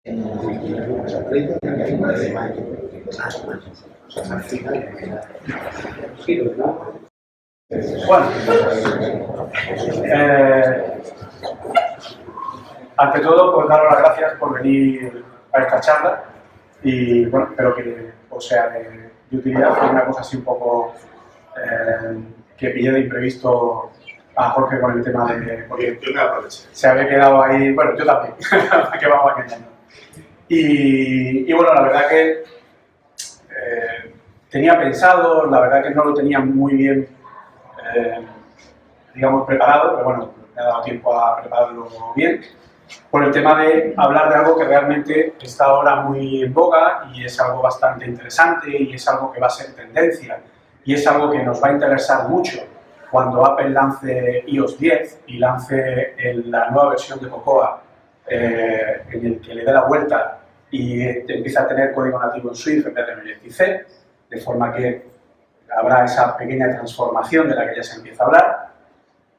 Bueno, ante todo, pues daros las gracias por venir a esta charla y bueno, espero que os sea de utilidad. Fue una cosa así un poco que pillé de imprevisto a Jorge con el tema de... Porque yo me aproveché. Se había quedado ahí, bueno, yo también, que vamos engañando. Y bueno, la verdad que tenía pensado, la verdad que no lo tenía muy bien, digamos, preparado, pero bueno, me ha dado tiempo a prepararlo bien, por el tema de hablar de algo que realmente está ahora muy en boga y es algo bastante interesante y es algo que va a ser tendencia y es algo que nos va a interesar mucho cuando Apple lance iOS 10 y lance la nueva versión de Cocoa en el que le dé la vuelta y empieza a tener código nativo en Swift en vez de en Objective-C, de forma que habrá esa pequeña transformación de la que ya se empieza a hablar.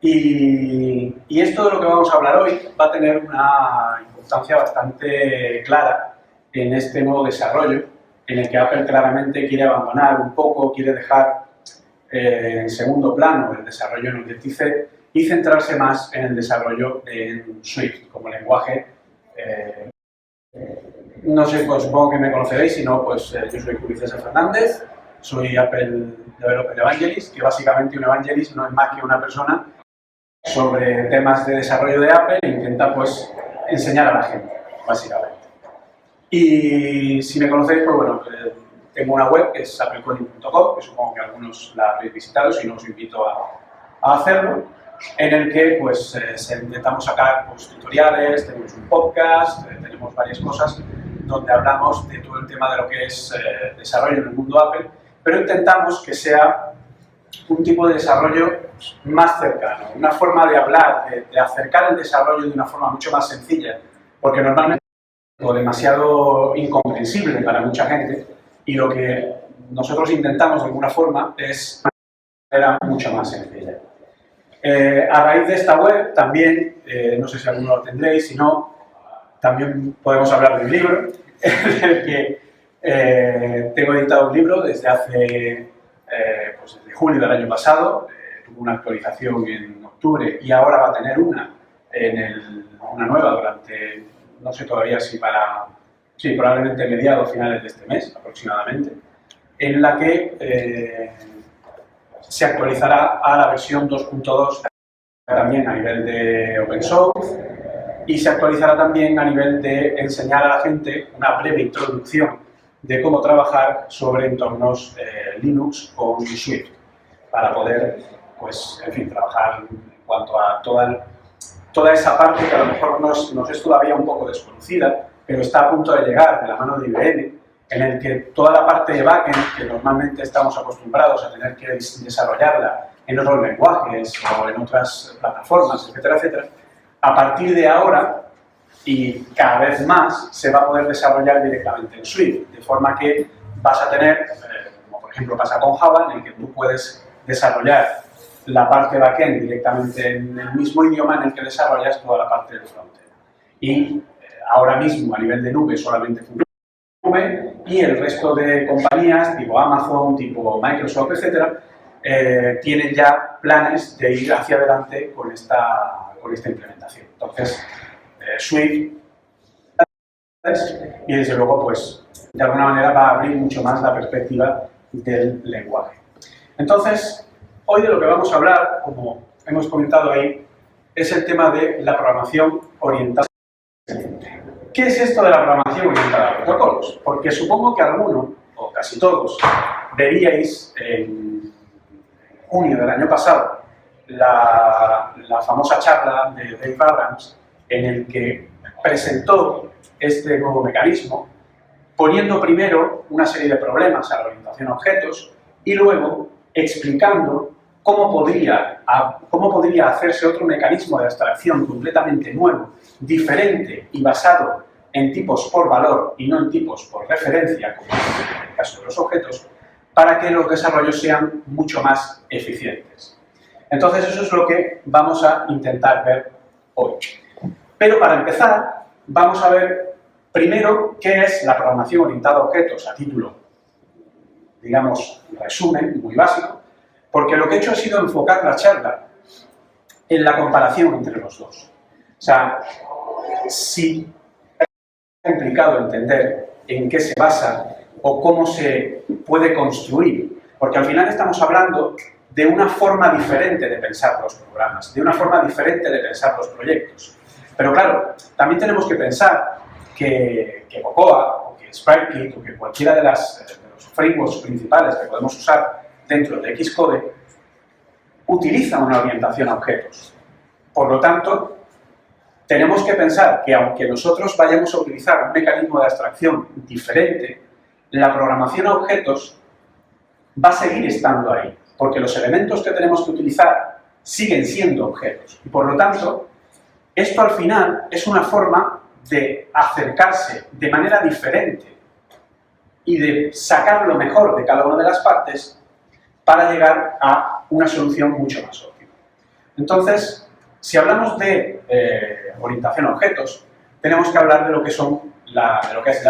Y esto de lo que vamos a hablar hoy va a tener una importancia bastante clara en este nuevo desarrollo, en el que Apple claramente quiere abandonar un poco, quiere dejar en segundo plano el desarrollo en Objective-C y centrarse más en el desarrollo en Swift como lenguaje. No sé, pues supongo que me conoceréis, si no, pues yo soy Julio César Fernández, soy Apple Developer Evangelist, que básicamente un evangelist no es más que una persona sobre temas de desarrollo de Apple e intenta pues enseñar a la gente, básicamente. Y si me conocéis, pues bueno, tengo una web que es applecoding.com, que supongo que algunos la habréis visitado, si no os invito a hacerlo, en el que pues intentamos sacar pues, tutoriales, tenemos un podcast, tenemos varias cosas donde hablamos de todo el tema de lo que es desarrollo en el mundo Apple, pero intentamos que sea un tipo de desarrollo más cercano, una forma de hablar, de acercar el desarrollo de una forma mucho más sencilla, porque normalmente es demasiado incomprensible para mucha gente y lo que nosotros intentamos de alguna forma es una manera mucho más sencilla. A raíz de esta web también, no sé si alguno lo tendréis, si no, también podemos hablar de un libro, en el que tengo editado un libro desde hace, pues desde julio del año pasado, tuvo una actualización en octubre y ahora va a tener una nueva durante, no sé todavía si sí, probablemente mediados, finales de este mes aproximadamente, en la que se actualizará a la versión 2.2 también a nivel de open source y se actualizará también a nivel de enseñar a la gente una breve introducción de cómo trabajar sobre entornos Linux con Swift para poder, pues, en fin, trabajar en cuanto a toda esa parte que a lo mejor nos es todavía un poco desconocida, pero está a punto de llegar de la mano de IBM, en el que toda la parte de backend, que normalmente estamos acostumbrados a tener que desarrollarla en otros lenguajes o en otras plataformas, etcétera, etcétera, a partir de ahora y cada vez más se va a poder desarrollar directamente en Swift, de forma que vas a tener, como por ejemplo pasa con Java, en el que tú puedes desarrollar la parte backend directamente en el mismo idioma en el que desarrollas toda la parte del frontend. Y ahora mismo a nivel de nube solamente funciona y el resto de compañías tipo Amazon, tipo Microsoft, etcétera, tienen ya planes de ir hacia adelante con esta implementación. Entonces, Swift y desde luego, pues, de alguna manera va a abrir mucho más la perspectiva del lenguaje. Entonces, hoy de lo que vamos a hablar, como hemos comentado ahí, es el tema de la programación orientada al cliente. ¿Qué es esto de la programación orientada a protocolos? Porque supongo que alguno, o casi todos, veríais en junio del año pasado la famosa charla de Dave Abrams en el que presentó este nuevo mecanismo, poniendo primero una serie de problemas a la orientación a objetos y luego explicando cómo podría hacerse otro mecanismo de abstracción completamente nuevo, diferente y basado en tipos por valor y no en tipos por referencia, como en el caso de los objetos, para que los desarrollos sean mucho más eficientes. Entonces, eso es lo que vamos a intentar ver hoy. Pero para empezar, vamos a ver Primero, ¿qué es la programación orientada a objetos? A título, digamos, resumen, muy básico, porque lo que he hecho ha sido enfocar la charla en la comparación entre los dos. O sea, si es complicado entender en qué se basa o cómo se puede construir, porque al final estamos hablando de una forma diferente de pensar los programas, de una forma diferente de pensar los proyectos. Pero claro, también tenemos que pensar que Cocoa, o que SpriteKit, o que cualquiera de los frameworks principales que podemos usar dentro de Xcode, utiliza una orientación a objetos. Por lo tanto, tenemos que pensar que aunque nosotros vayamos a utilizar un mecanismo de abstracción diferente, la programación a objetos va a seguir estando ahí, porque los elementos que tenemos que utilizar siguen siendo objetos. Y por lo tanto, esto al final es una forma de acercarse de manera diferente y de sacar lo mejor de cada una de las partes para llegar a una solución mucho más óptima. Entonces, si hablamos de orientación a objetos, tenemos que hablar de lo que es la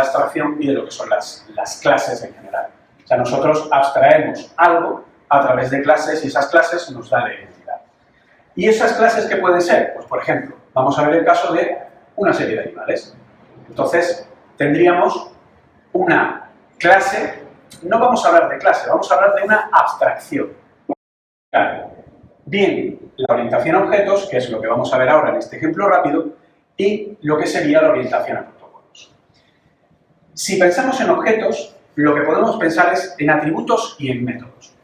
abstracción y de lo que son las clases en general. O sea, nosotros abstraemos algo a través de clases y esas clases nos dan la identidad. ¿Y esas clases qué pueden ser? Pues, por ejemplo, vamos a ver el caso de una serie de animales. Entonces, tendríamos una clase, no vamos a hablar de clase, vamos a hablar de una abstracción. Bien, la orientación a objetos, que es lo que vamos a ver ahora en este ejemplo rápido, y lo que sería la orientación a protocolos. Si pensamos en objetos, lo que podemos pensar es en atributos y en métodos.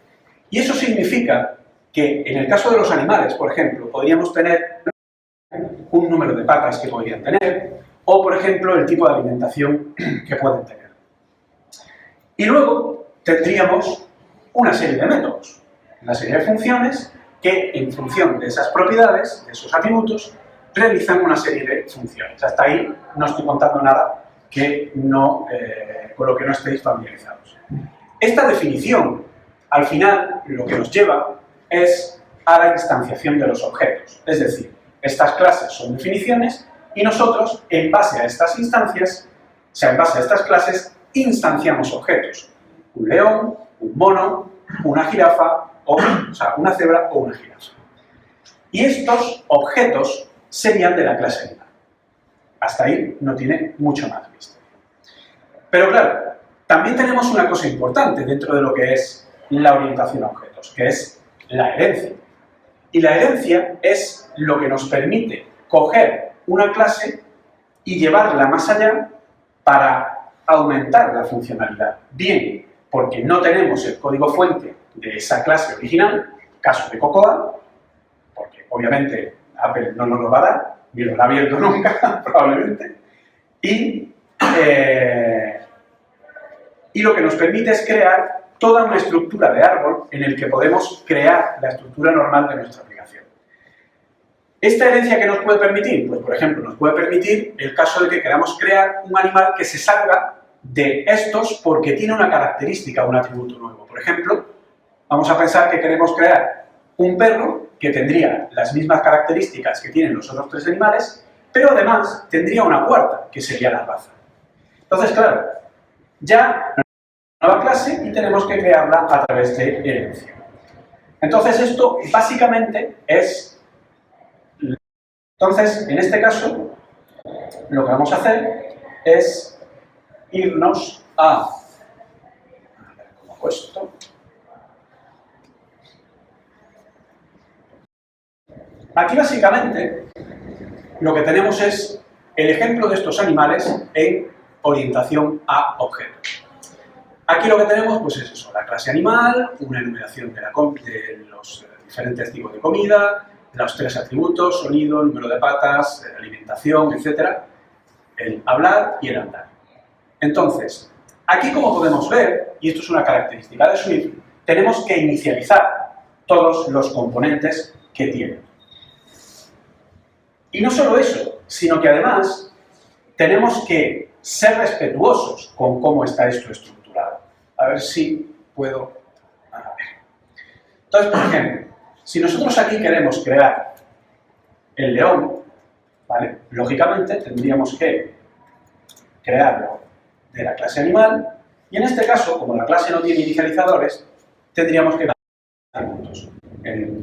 Y eso significa que en el caso de los animales, por ejemplo, podríamos tener un número de patas que podrían tener, o, por ejemplo, el tipo de alimentación que pueden tener. Y luego tendríamos una serie de métodos, una serie de funciones que, en función de esas propiedades, de esos atributos, realizan una serie de funciones. Hasta ahí no estoy contando nada que con lo que no estéis familiarizados. Esta definición, al final, lo que nos lleva es a la instanciación de los objetos. Es decir, estas clases son definiciones y nosotros, en base a estas instancias, o sea, en base a estas clases, instanciamos objetos. Un león, un mono, una jirafa, o sea, una cebra o una jirafa. Y estos objetos serían de la clase animal. Hasta ahí no tiene mucho más misterio. Pero claro, también tenemos una cosa importante dentro de lo que es la orientación a objetos, que es la herencia. Y la herencia es lo que nos permite coger una clase y llevarla más allá para aumentar la funcionalidad. Bien, porque no tenemos el código fuente de esa clase original, caso de Cocoa, porque obviamente Apple no nos lo va a dar, ni lo ha abierto nunca, probablemente, y lo que nos permite es crear toda una estructura de árbol en el que podemos crear la estructura normal de nuestra aplicación. ¿Esta herencia qué nos puede permitir? Pues, por ejemplo, nos puede permitir el caso de que queramos crear un animal que se salga de estos porque tiene una característica o un atributo nuevo. Por ejemplo, vamos a pensar que queremos crear un perro que tendría las mismas características que tienen los otros tres animales, pero además tendría una cuarta, que sería la raza. Entonces, claro, ya nueva clase y tenemos que crearla a través de herencia. Entonces, esto básicamente es... Entonces, en este caso, lo que vamos a hacer es irnos a ver cómo hago esto. Aquí, básicamente, lo que tenemos es el ejemplo de estos animales en orientación a objetos. Aquí lo que tenemos, pues es eso, la clase animal, una enumeración de los diferentes tipos de comida, los tres atributos, sonido, número de patas, alimentación, etc. El hablar y el andar. Entonces, aquí como podemos ver, y esto es una característica de Swift, tenemos que inicializar todos los componentes que tiene. Y no solo eso, sino que además tenemos que ser respetuosos con cómo está esto estructurado. A ver si puedo... A ver. Entonces, por ejemplo, si nosotros aquí queremos crear el león, ¿vale? Lógicamente tendríamos que crearlo de la clase animal, y en este caso, como la clase no tiene inicializadores, tendríamos que dar atributos.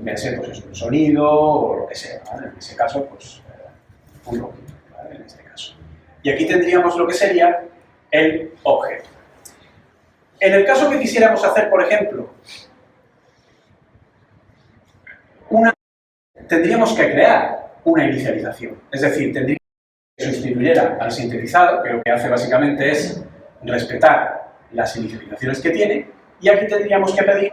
Pues eso, el sonido o lo que sea, ¿vale? En ese caso, pues un loguito, ¿vale? En este caso. Y aquí tendríamos lo que sería el objeto. En el caso que quisiéramos hacer, por ejemplo, tendríamos que crear una inicialización. Es decir, tendríamos que sustituir al sintetizado, que lo que hace básicamente es respetar las inicializaciones que tiene, y aquí tendríamos que pedir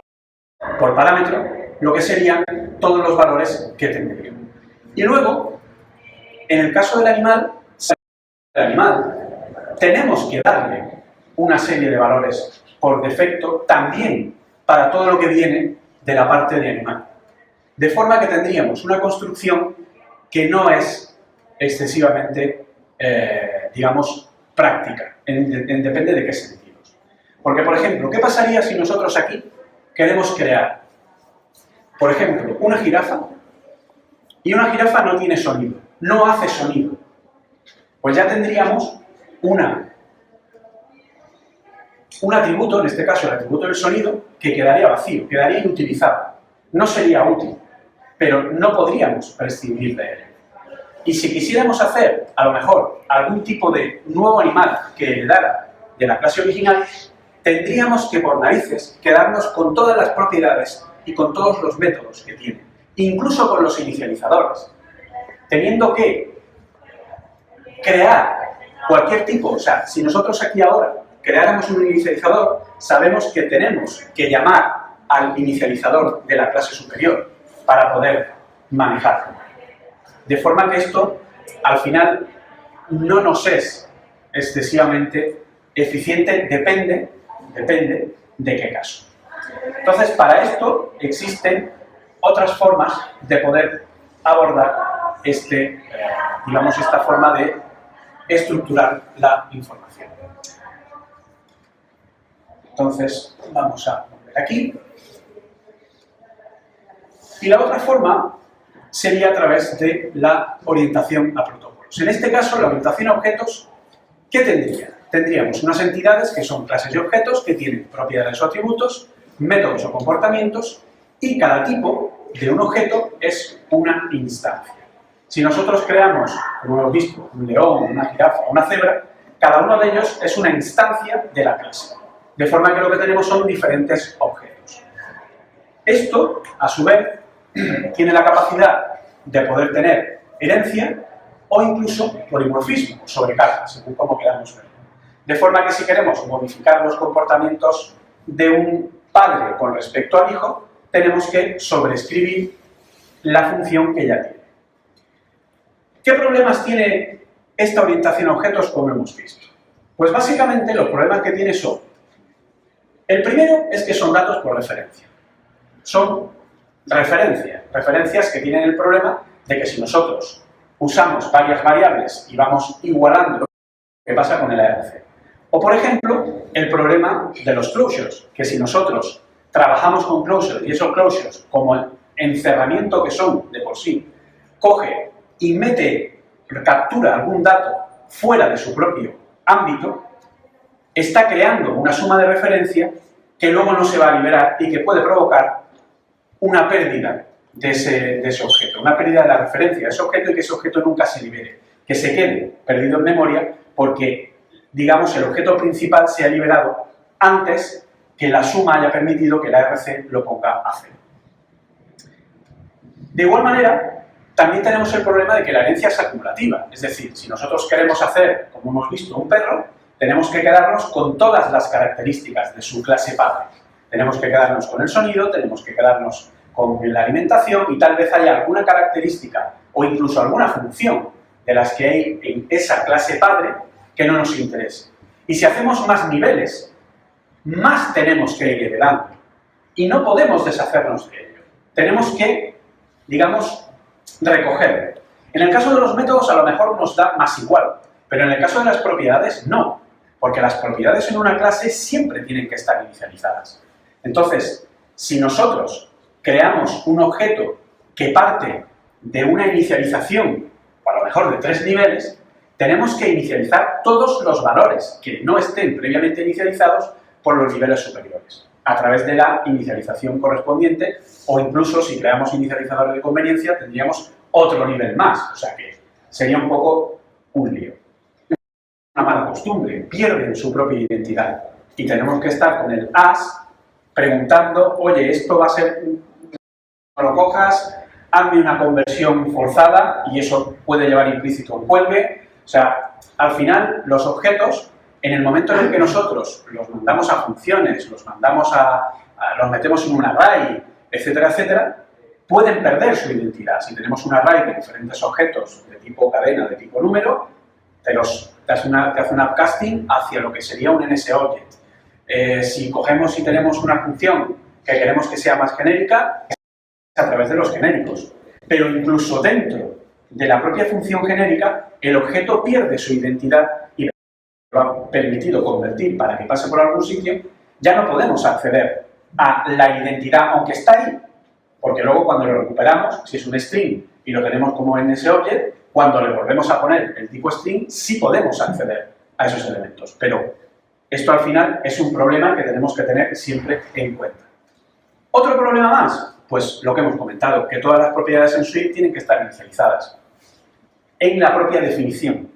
por parámetro lo que serían todos los valores que tendría. Y luego, en el caso del animal, tenemos que darle una serie de valores por defecto también para todo lo que viene de la parte de animal. De forma que tendríamos una construcción que no es excesivamente, digamos, práctica, depende de qué sentidos. Porque, por ejemplo, ¿qué pasaría si nosotros aquí queremos crear, por ejemplo, una jirafa, y una jirafa no tiene sonido, no hace sonido? Pues ya tendríamos un atributo, en este caso el atributo del sonido, que quedaría vacío, quedaría inutilizado. No sería útil, pero no podríamos prescindir de él. Y si quisiéramos hacer, a lo mejor, algún tipo de nuevo animal que heredara de la clase original, tendríamos que, por narices, quedarnos con todas las propiedades y con todos los métodos que tiene, incluso con los inicializadores, teniendo que crear cualquier tipo. O sea, si nosotros aquí ahora creáramos un inicializador, sabemos que tenemos que llamar al inicializador de la clase superior para poder manejarlo. De forma que esto, al final, no nos es excesivamente eficiente, depende de qué caso. Entonces, para esto existen otras formas de poder abordar digamos, esta forma de estructurar la información. Entonces, vamos a volver aquí. Y la otra forma sería a través de la orientación a protocolos. En este caso, la orientación a objetos, ¿qué tendría? Tendríamos unas entidades que son clases y objetos que tienen propiedades o atributos, métodos o comportamientos, y cada tipo de un objeto es una instancia. Si nosotros creamos, como hemos visto, un león, una jirafa o una cebra, cada uno de ellos es una instancia de la clase. De forma que lo que tenemos son diferentes objetos. Esto, a su vez, tiene la capacidad de poder tener herencia o incluso polimorfismo, sobrecarga, según cómo queramos verlo. De forma que si queremos modificar los comportamientos de un padre con respecto al hijo, tenemos que sobreescribir la función que ya tiene. ¿Qué problemas tiene esta orientación a objetos, como hemos visto? Pues básicamente los problemas que tiene son: el primero es que son datos por referencia. Son referencias que tienen el problema de que si nosotros usamos varias variables y vamos igualando, ¿qué pasa con el ARC? O, por ejemplo, el problema de los closures, que si nosotros trabajamos con closures y esos closures, como el encerramiento que son de por sí, coge y captura algún dato fuera de su propio ámbito, está creando una suma de referencia que luego no se va a liberar y que puede provocar una pérdida de ese objeto, una pérdida de la referencia de ese objeto, y que ese objeto nunca se libere, que se quede perdido en memoria porque, digamos, el objeto principal se ha liberado antes que la suma haya permitido que la ARC lo ponga a cero. De igual manera, también tenemos el problema de que la herencia es acumulativa, es decir, si nosotros queremos hacer, como hemos visto, un perro, tenemos que quedarnos con todas las características de su clase padre. Tenemos que quedarnos con el sonido, tenemos que quedarnos con la alimentación, y tal vez haya alguna característica o incluso alguna función de las que hay en esa clase padre que no nos interese. Y si hacemos más niveles, más tenemos que ir heredando. Y no podemos deshacernos de ello. Tenemos que, digamos, recogerlo. En el caso de los métodos a lo mejor nos da más igual, pero en el caso de las propiedades no, porque las propiedades en una clase siempre tienen que estar inicializadas. Entonces, si nosotros creamos un objeto que parte de una inicialización, a lo mejor de 3 niveles, tenemos que inicializar todos los valores que no estén previamente inicializados por los niveles superiores, a través de la inicialización correspondiente, o incluso si creamos inicializadores de conveniencia tendríamos otro nivel más, o sea que sería un poco un lío. Una mala costumbre, pierden su propia identidad y tenemos que estar con el as preguntando, oye, esto va a ser, no lo cojas, hazme una conversión forzada y eso puede llevar implícito un cuelgue. O sea, al final los objetos, en el momento en el que nosotros los mandamos a funciones, los metemos en un array, etcétera, etcétera, pueden perder su identidad. Si tenemos un array de diferentes objetos de tipo cadena, de tipo número, te hace un upcasting hacia lo que sería un NSObject. Si cogemos y tenemos una función que queremos que sea más genérica, es a través de los genéricos. Pero incluso dentro de la propia función genérica, el objeto pierde su identidad y lo ha permitido convertir para que pase por algún sitio, ya no podemos acceder a la identidad, aunque está ahí. Porque luego cuando lo recuperamos, si es un string y lo tenemos como NSObject, cuando le volvemos a poner el tipo string, sí podemos acceder a esos elementos. Pero esto al final es un problema que tenemos que tener siempre en cuenta. ¿Otro problema más? Pues lo que hemos comentado, que todas las propiedades en Swift tienen que estar inicializadas en la propia definición.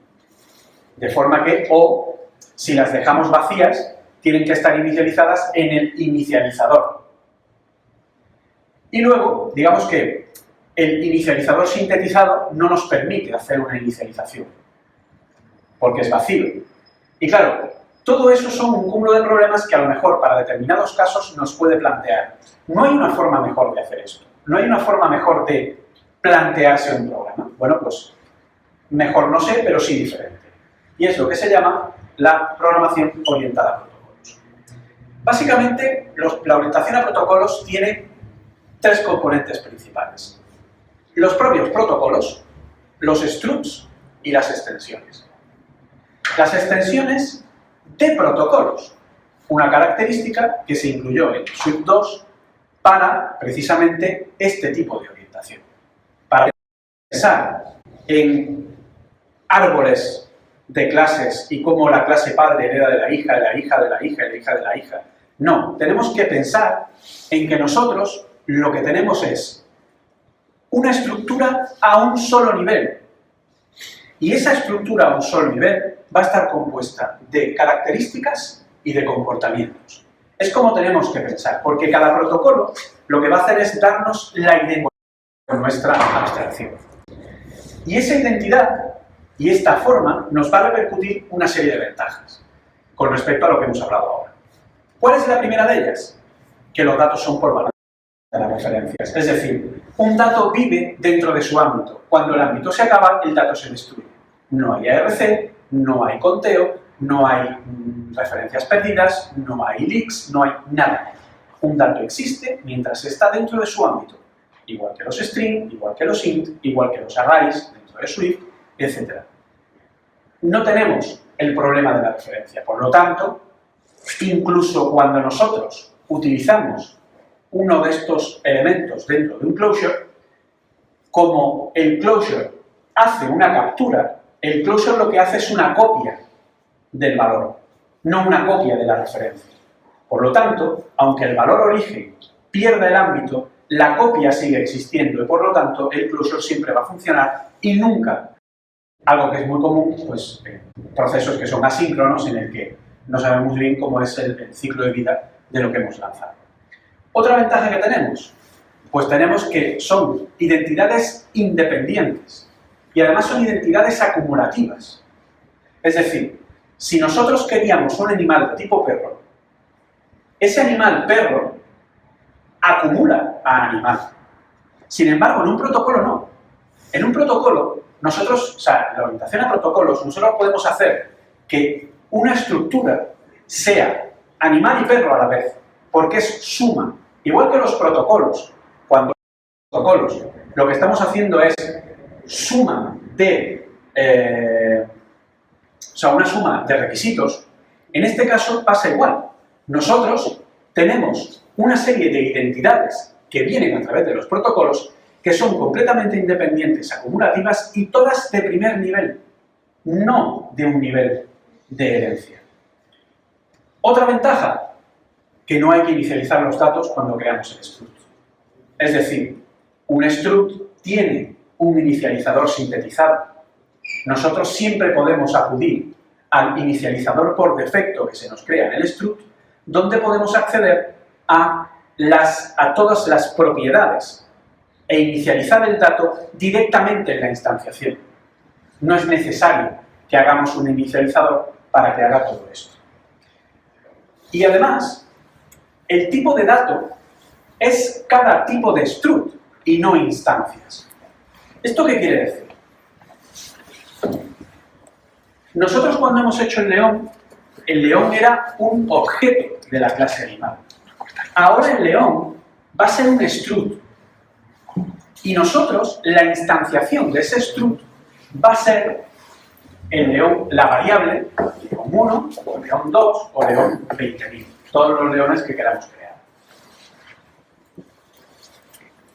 De forma que, o si las dejamos vacías, tienen que estar inicializadas en el inicializador. Y luego, digamos que el inicializador sintetizado no nos permite hacer una inicialización, porque es vacío. Y claro, todo eso son un cúmulo de problemas que a lo mejor para determinados casos nos puede plantear. No hay una forma mejor de hacer esto. No hay una forma mejor de plantearse un problema. Bueno, pues mejor no sé, pero sí diferente. Y es lo que se llama la programación orientada a protocolos. Básicamente, la orientación a protocolos tiene tres componentes principales. Los propios protocolos, los structs y las extensiones. Las extensiones de protocolos, una característica que se incluyó en Swift 2 para, precisamente, este tipo de orientación. Para pensar en árboles de clases y cómo la clase padre hereda de la hija, de la hija, de la hija, de la hija, de la hija. No, tenemos que pensar en que nosotros lo que tenemos es una estructura a un solo nivel. Y esa estructura a un solo nivel va a estar compuesta de características y de comportamientos. Es como tenemos que pensar, porque cada protocolo lo que va a hacer es darnos la identidad de nuestra abstracción. Y esa identidad y esta forma nos va a repercutir una serie de ventajas con respecto a lo que hemos hablado ahora. ¿Cuál es la primera de ellas? Que los datos son por valor de las referencias. Es decir, un dato vive dentro de su ámbito. Cuando el ámbito se acaba, el dato se destruye. No hay ARC, no hay conteo, no hay referencias perdidas, no hay leaks, no hay nada. Un dato existe mientras está dentro de su ámbito. Igual que los string, igual que los int, igual que los arrays dentro de Swift, etc. No tenemos el problema de la referencia. Por lo tanto, incluso cuando nosotros utilizamos uno de estos elementos dentro de un closure, como el closure hace una captura, el closure lo que hace es una copia del valor, no una copia de la referencia. Por lo tanto, aunque el valor origen pierda el ámbito, la copia sigue existiendo y por lo tanto el closure siempre va a funcionar y nunca, algo que es muy común, pues procesos que son asíncronos en el que no sabemos muy bien cómo es el ciclo de vida de lo que hemos lanzado. Otra ventaja que tenemos, pues tenemos que son identidades independientes y además son identidades acumulativas. Es decir, si nosotros queríamos un animal de tipo perro, ese animal perro acumula a animal. Sin embargo, en un protocolo no. En un protocolo, nosotros, o sea, en la orientación a protocolos, nosotros podemos hacer que una estructura sea animal y perro a la vez, porque es suma. Igual que los protocolos, cuando los protocolos lo que estamos haciendo es suma de, o sea, una suma de requisitos, en este caso pasa igual. Nosotros tenemos una serie de identidades que vienen a través de los protocolos que son completamente independientes, acumulativas y todas de primer nivel. no de un nivel de herencia. Otra ventaja, que no hay que inicializar los datos cuando creamos el struct. Es decir, un struct tiene un inicializador sintetizado. Nosotros siempre podemos acudir al inicializador por defecto que se nos crea en el struct, donde podemos acceder a todas las propiedades e inicializar el dato directamente en la instanciación. No es necesario que hagamos un inicializador para que haga todo esto. Y además, el tipo de dato es cada tipo de struct y no instancias. ¿Esto qué quiere decir? Nosotros cuando hemos hecho el león era un objeto de la clase animal. Ahora el león va a ser un struct. Y nosotros, la instanciación de ese struct va a ser el león, la variable, león 1, o león 2, o león 20.000. Todos los leones que queramos crear.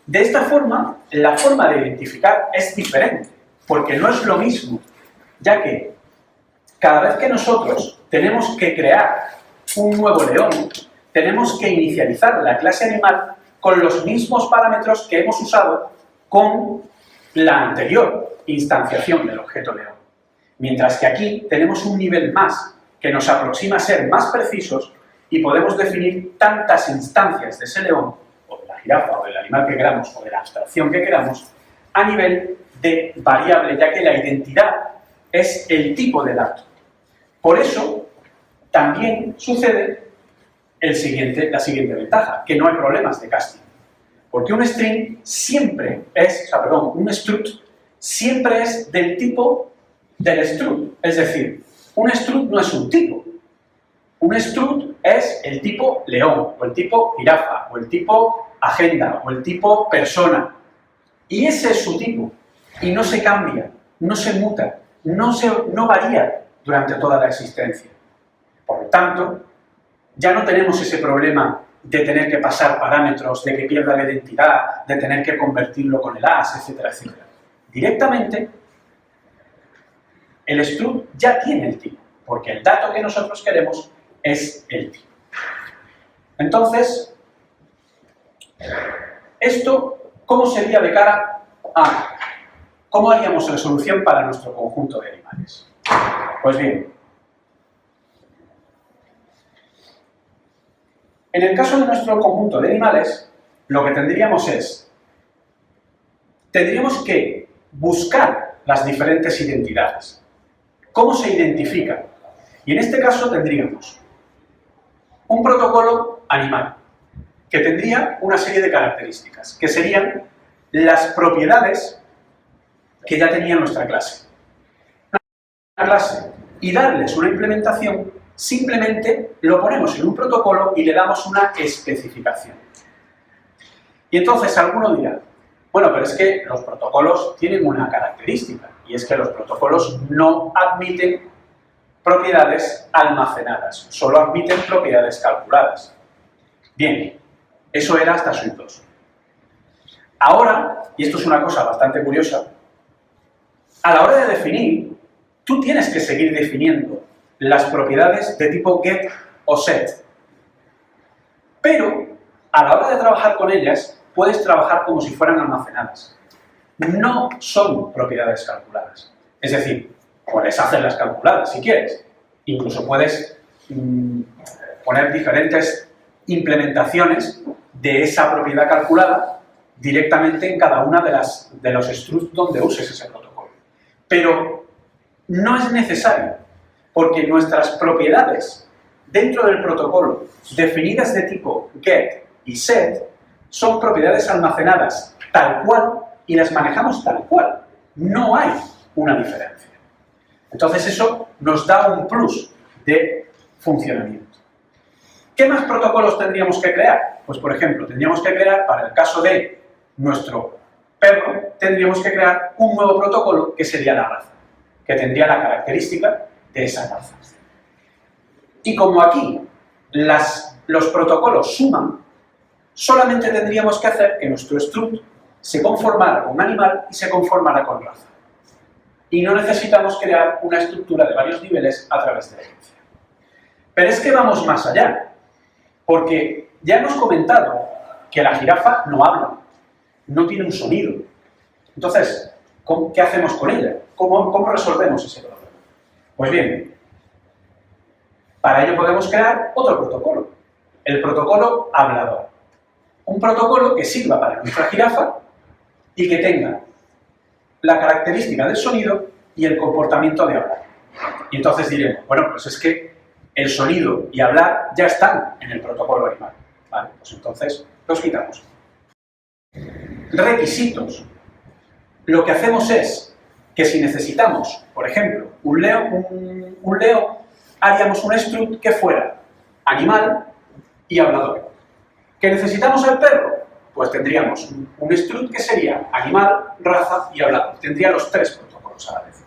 De esta forma, la forma de identificar es diferente, porque no es lo mismo, ya que cada vez que nosotros tenemos que crear un nuevo león, tenemos que inicializar la clase animal con los mismos parámetros que hemos usado con la anterior instanciación del objeto león. Mientras que aquí tenemos un nivel más que nos aproxima a ser más precisos y podemos definir tantas instancias de ese león, o de la jirafa, o del animal que queramos, o de la abstracción que queramos, a nivel de variable, ya que la identidad es el tipo de dato. Por eso, también sucede la siguiente ventaja, que no hay problemas de casting. Porque un string siempre es, un struct siempre es del tipo del struct. Es decir, un struct no es un tipo. Un struct es el tipo león, o el tipo jirafa, o el tipo agenda, o el tipo persona. Y ese es su tipo. Y no se cambia, no se muta, no varía durante toda la existencia. Por lo tanto, ya no tenemos ese problema de tener que pasar parámetros, de que pierda la identidad, de tener que convertirlo con el as, etcétera, etcétera. Directamente, el struct ya tiene el tipo, porque el dato que nosotros queremos es el tipo. Entonces, esto, ¿cómo sería de cara a cómo haríamos la solución para nuestro conjunto de animales? Pues bien, en el caso de nuestro conjunto de animales, lo que tendríamos que buscar las diferentes identidades. ¿Cómo se identifican? Y en este caso tendríamos un protocolo animal, que tendría una serie de características, que serían las propiedades que ya tenía nuestra clase. Una clase y darles una implementación, simplemente lo ponemos en un protocolo y le damos una especificación. Y entonces alguno dirá, bueno, pero es que los protocolos tienen una característica, y es que los protocolos no admiten propiedades almacenadas, solo admiten propiedades calculadas. Bien, eso era hasta Suite 2. Ahora, y esto es una cosa bastante curiosa, a la hora de definir, tú tienes que seguir definiendo las propiedades de tipo get o set. Pero, a la hora de trabajar con ellas, puedes trabajar como si fueran almacenadas. No son propiedades calculadas. Es decir, puedes hacerlas calculadas si quieres. Incluso puedes poner diferentes implementaciones de esa propiedad calculada directamente en cada una de los structs donde uses ese protocolo. Pero no es necesario, porque nuestras propiedades dentro del protocolo, definidas de tipo get y set, son propiedades almacenadas tal cual y las manejamos tal cual. No hay una diferencia. Entonces eso nos da un plus de funcionamiento. ¿Qué más protocolos tendríamos que crear? Pues por ejemplo, tendríamos que crear, para el caso de nuestro perro, tendríamos que crear un nuevo protocolo que sería la raza, que tendría la característica de esa raza. Y como aquí los protocolos suman, solamente tendríamos que hacer que nuestro struct se conformara con un animal y se conformara con raza. y no necesitamos crear una estructura de varios niveles a través de la herencia. Pero es que vamos más allá, porque ya hemos comentado que la jirafa no habla, no tiene un sonido. Entonces, ¿qué hacemos con ella? ¿Cómo resolvemos ese problema? Pues bien, para ello podemos crear otro protocolo, el protocolo hablador. Un protocolo que sirva para nuestra jirafa y que tenga la característica del sonido y el comportamiento de hablar. Y entonces diremos, bueno, pues es que el sonido y hablar ya están en el protocolo animal. Vale, pues entonces los quitamos. Requisitos. Lo que hacemos es que si necesitamos, por ejemplo, un león, haríamos un struct que fuera animal y hablador. ¿Que necesitamos al perro? Pues tendríamos un struct que sería animal, raza y hablador. Tendría los tres protocolos a la vez.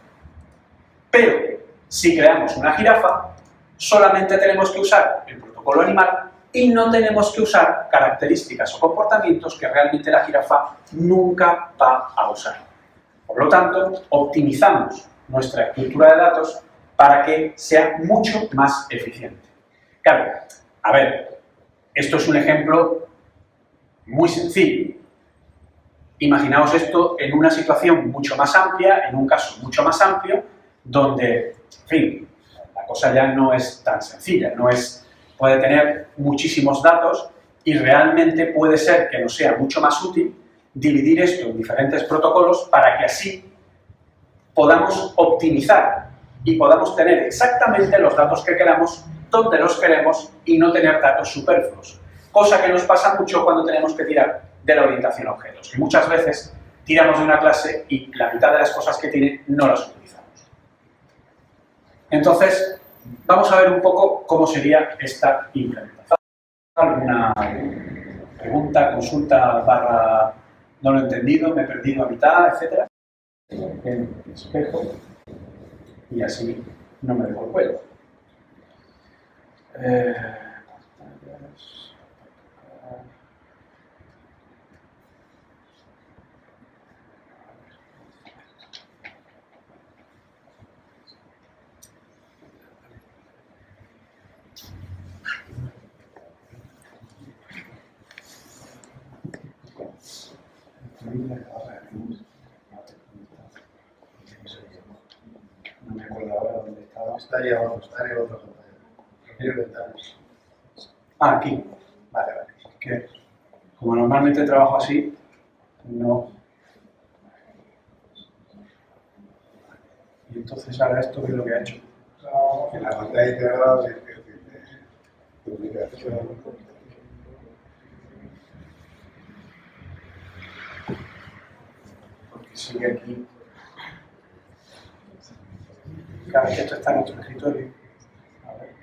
Pero si creamos una jirafa, solamente tenemos que usar el protocolo animal y no tenemos que usar características o comportamientos que realmente la jirafa nunca va a usar. Por lo tanto, optimizamos nuestra estructura de datos para que sea mucho más eficiente. Claro, a ver, esto es un ejemplo muy sencillo. Imaginaos esto en una situación mucho más amplia, en un caso mucho más amplio, donde, en fin, la cosa ya no es tan sencilla, puede tener muchísimos datos y realmente puede ser que nos sea mucho más útil dividir esto en diferentes protocolos para que así podamos optimizar y podamos tener exactamente los datos que queramos, donde los queremos y no tener datos superfluos. Cosa que nos pasa mucho cuando tenemos que tirar de la orientación a objetos, que muchas veces tiramos de una clase y la mitad de las cosas que tiene no las utilizamos. Entonces, vamos a ver un poco cómo sería esta implementación. ¿Alguna pregunta, consulta, barra no lo he entendido, me he perdido a mitad, etcétera? El espejo y así no me dejo el cuello. No me acuerdo ahora dónde estaba. Está ahí abajo, está en el otro pantalla. Ah, aquí. Vale. Que como normalmente trabajo así, no. Y entonces ahora esto es lo que ha hecho. En la pantalla integrada de publicación. Porque sigue aquí. Claro, que esto está en otro escritorio. A ver.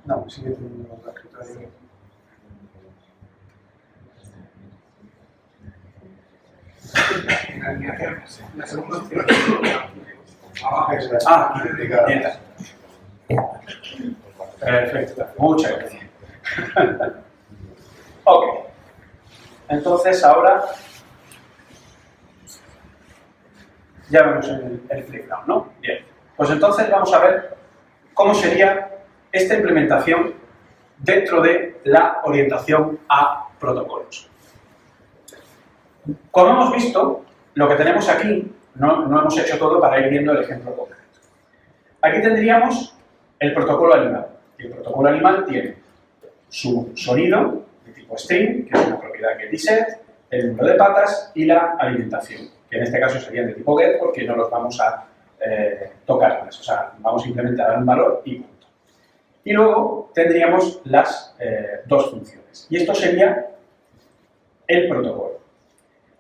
No, sigue teniendo otro escritorio. Ah, aquí, bien. Perfecto, muchas gracias. Ok. Entonces ahora ya vemos el flip-down, ¿no? Bien. Pues entonces vamos a ver cómo sería esta implementación dentro de la orientación a protocolos. Como hemos visto, lo que tenemos aquí, no hemos hecho todo para ir viendo el ejemplo concreto. Aquí tendríamos el protocolo animal. Y el protocolo animal tiene su sonido de tipo string, que es una propiedad getIset, el número de patas y la alimentación, que en este caso serían de tipo get porque no los vamos a tocar más. O sea, vamos simplemente a dar un valor y punto. Y luego tendríamos las dos funciones. Y esto sería el protocolo.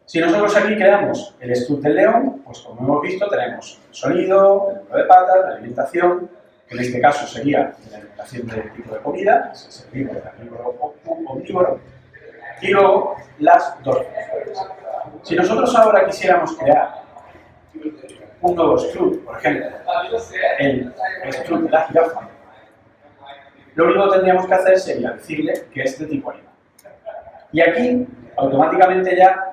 Si nosotros aquí creamos el struct del león, pues como hemos visto tenemos el sonido, el número de patas, la alimentación, que en este caso sería la alimentación del tipo de comida, ese es el tipo de omnívoro, y luego las dos funciones. Si nosotros ahora quisiéramos crear un nuevo struct, por ejemplo, el struct de la jirafa, lo único que tendríamos que hacer sería decirle que es de tipo animal. Y aquí, automáticamente ya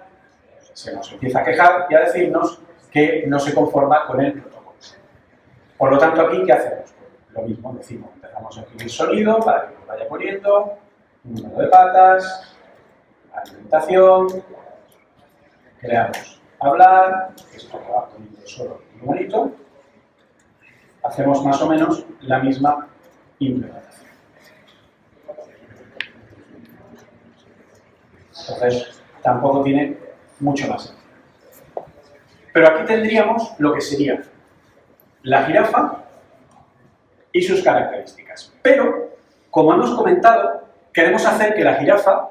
se nos empieza a quejar y a decirnos que no se conforma con el protocolo. Por lo tanto, aquí, ¿qué hacemos? Pues lo mismo, decimos, empezamos a escribir sonido para que nos vaya poniendo, número de patas, alimentación, creamos hablar, esto que va poniendo solo muy bonito, hacemos más o menos la misma implementación. Entonces, tampoco tiene mucho más. Pero aquí tendríamos lo que sería la jirafa y sus características. Pero, como hemos comentado, queremos hacer que la jirafa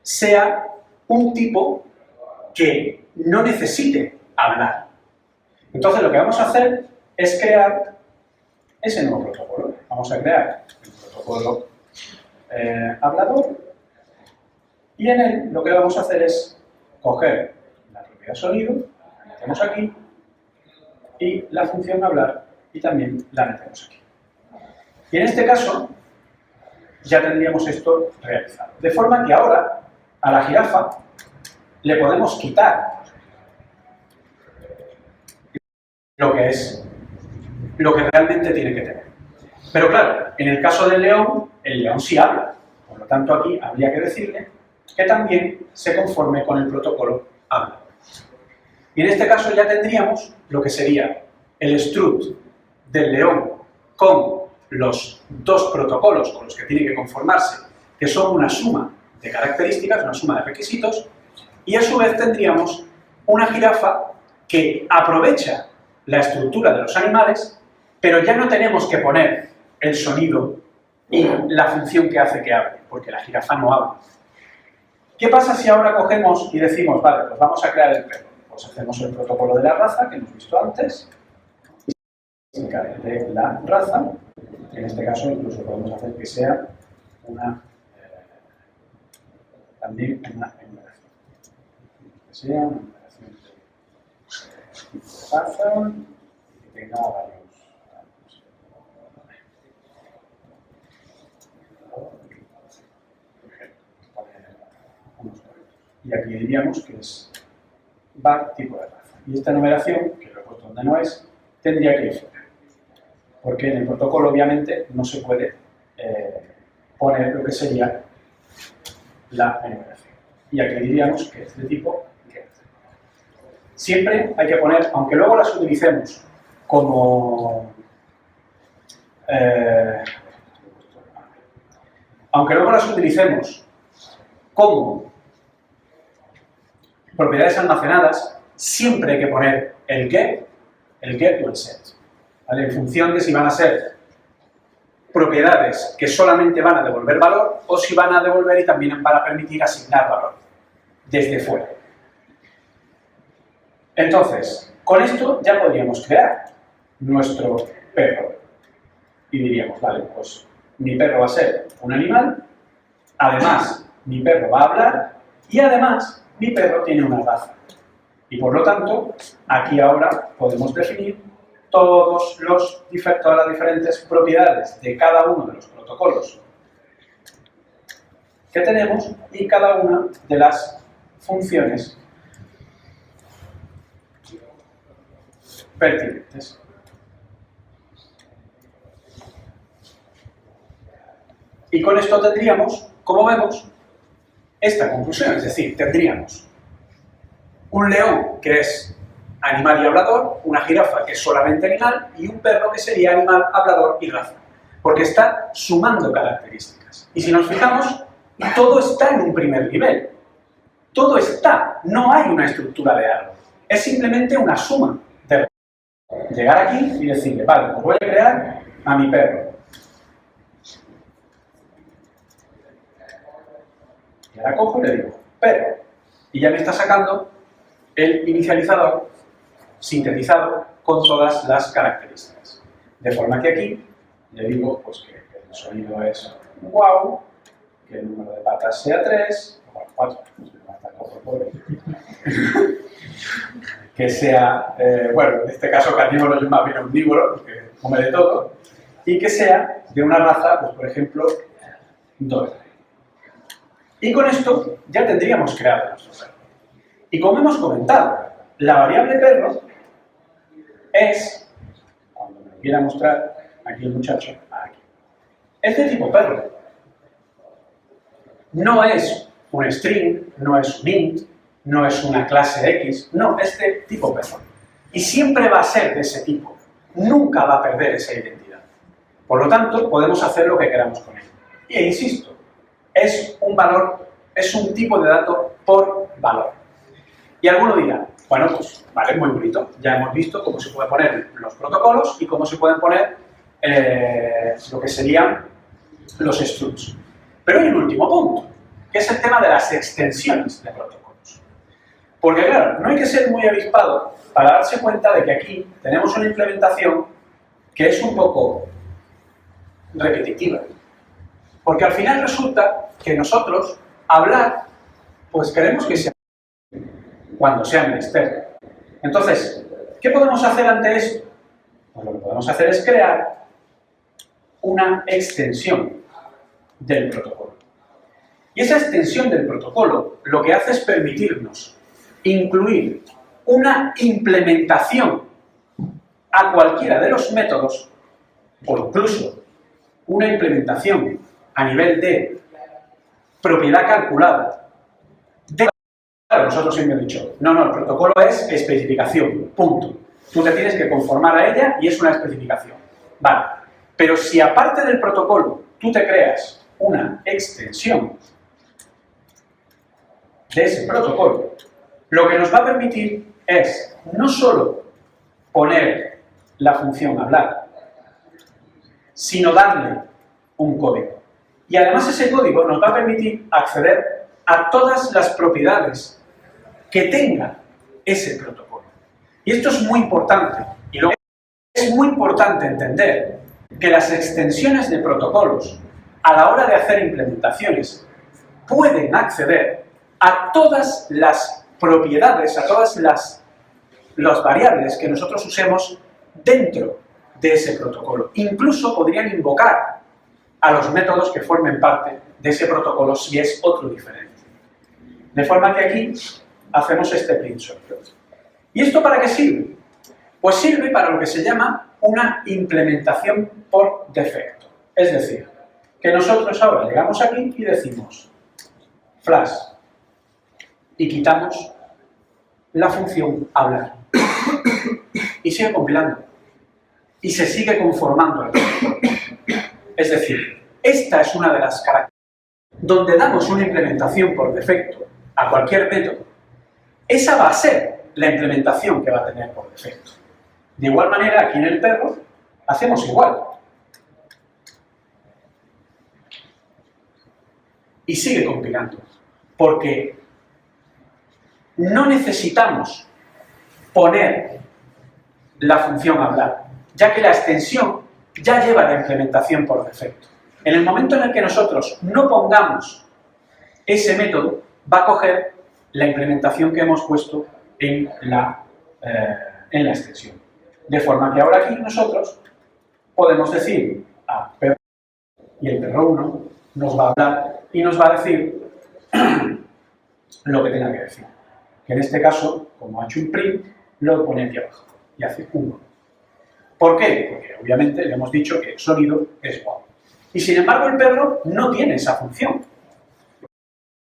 sea un tipo que no necesite hablar. Entonces, lo que vamos a hacer es crear ese nuevo protocolo. Vamos a crear el protocolo hablador y en él lo que vamos a hacer es coger la propiedad sonido, la metemos aquí y la función hablar y también la metemos aquí. Y en este caso ya tendríamos esto realizado. De forma que ahora a la jirafa le podemos quitar lo que realmente tiene que tener. Pero claro, en el caso del león, el león sí habla. Por lo tanto, aquí habría que decirle que también se conforme con el protocolo habla. Y en este caso ya tendríamos lo que sería el struct del león con los dos protocolos con los que tiene que conformarse, que son una suma de características, una suma de requisitos, y a su vez tendríamos una jirafa que aprovecha la estructura de los animales, pero ya no tenemos que poner el sonido y la función que hace que hable, porque la jirafa no habla. ¿Qué pasa si ahora cogemos y decimos, vale, pues vamos a crear el perro? Pues hacemos el protocolo de la raza que hemos visto antes, de la raza, en este caso incluso podemos hacer que sea una también una enumeración. Que sea una enumeración de raza y que tenga varios. Y aquí diríamos que es var tipo de raza. Y esta enumeración, que lo he puesto donde no es, tendría que ir fuera. Porque en el protocolo, obviamente, no se puede poner lo que sería la enumeración. Y aquí diríamos que es de tipo get. Siempre hay que poner, aunque luego las utilicemos como propiedades almacenadas, siempre hay que poner el get o el set. ¿Vale? En función de si van a ser propiedades que solamente van a devolver valor o si van a devolver y también van a permitir asignar valor desde fuera. Entonces, con esto ya podríamos crear nuestro perro. Y diríamos, vale, pues mi perro va a ser un animal, además mi perro va a hablar y además mi perro tiene una raza. Y por lo tanto, aquí ahora podemos definir todas las diferentes propiedades de cada uno de los protocolos que tenemos y cada una de las funciones pertinentes. Y con esto tendríamos, como vemos, esta conclusión, es decir, tendríamos un león que es animal y hablador, una jirafa que es solamente animal y un perro que sería animal, hablador y raza, porque está sumando características. Y si nos fijamos, todo está en un primer nivel. Todo está, no hay una estructura de árbol. Es simplemente una suma de llegar aquí y decirle, vale, pues voy a crear a mi perro. Y ahora cojo y le digo, perro. Y ya me está sacando el inicializador sintetizado con todas las características. De forma que aquí le digo pues, que el sonido es wow, que el número de patas sea 3, o 4, que sea, bueno, en este caso carnívoro es más bien omnívoro, porque come de todo, y que sea de una raza, pues por ejemplo, Doberman. Y con esto ya tendríamos creado nuestro perro. Y como hemos comentado, la variable perro es, cuando me lo quiera mostrar, aquí el muchacho, aquí. Es de tipo perro. No es un string, no es un int, no es una clase X, no, es de tipo perro. Y siempre va a ser de ese tipo. Nunca va a perder esa identidad. Por lo tanto, podemos hacer lo que queramos con él. Y insisto, es un valor, es un tipo de dato por valor. Y alguno dirá, bueno, pues vale, muy bonito. Ya hemos visto cómo se pueden poner los protocolos y cómo se pueden poner lo que serían los structs. Pero hay un último punto, que es el tema de las extensiones de protocolos. Porque claro, no hay que ser muy avispado para darse cuenta de que aquí tenemos una implementación que es un poco repetitiva. Porque al final resulta que nosotros, hablar, pues queremos que sea cuando sea menester. Entonces, ¿qué podemos hacer ante esto? Pues lo que podemos hacer es crear una extensión del protocolo. Y esa extensión del protocolo lo que hace es permitirnos incluir una implementación a cualquiera de los métodos, o incluso una implementación a nivel de propiedad calculada. Claro, nosotros siempre hemos dicho, no, el protocolo es especificación, punto. Tú te tienes que conformar a ella y es una especificación. Vale, pero si aparte del protocolo tú te creas una extensión de ese protocolo, lo que nos va a permitir es no solo poner la función hablar, sino darle un código. Y además ese código nos va a permitir acceder a todas las propiedades que tenga ese protocolo. Y esto es muy importante. Y lo que es muy importante entender que las extensiones de protocolos a la hora de hacer implementaciones pueden acceder a todas las propiedades, a todas las variables que nosotros usemos dentro de ese protocolo. Incluso podrían invocar a los métodos que formen parte de ese protocolo si es otro diferente. De forma que aquí hacemos este print short. ¿Y esto para qué sirve? Pues sirve para lo que se llama una implementación por defecto. Es decir, que nosotros ahora llegamos aquí y decimos flash y quitamos la función hablar. Y sigue compilando. Y se sigue conformando el protocolo. Es decir, esta es una de las características donde damos una implementación por defecto a cualquier método. Esa va a ser la implementación que va a tener por defecto. De igual manera, aquí en el perro, hacemos igual. Y sigue compilando. Porque no necesitamos poner la función hablar, ya que la extensión ya lleva la implementación por defecto. En el momento en el que nosotros no pongamos ese método, va a coger la implementación que hemos puesto en la extensión. De forma que ahora aquí nosotros podemos decir a perro y el perro1 nos va a hablar y nos va a decir lo que tenga que decir. Que en este caso, como ha hecho un print, lo pone aquí abajo y hace 1. ¿Por qué? Porque obviamente le hemos dicho que el sonido es wow. Y sin embargo el perro no tiene esa función.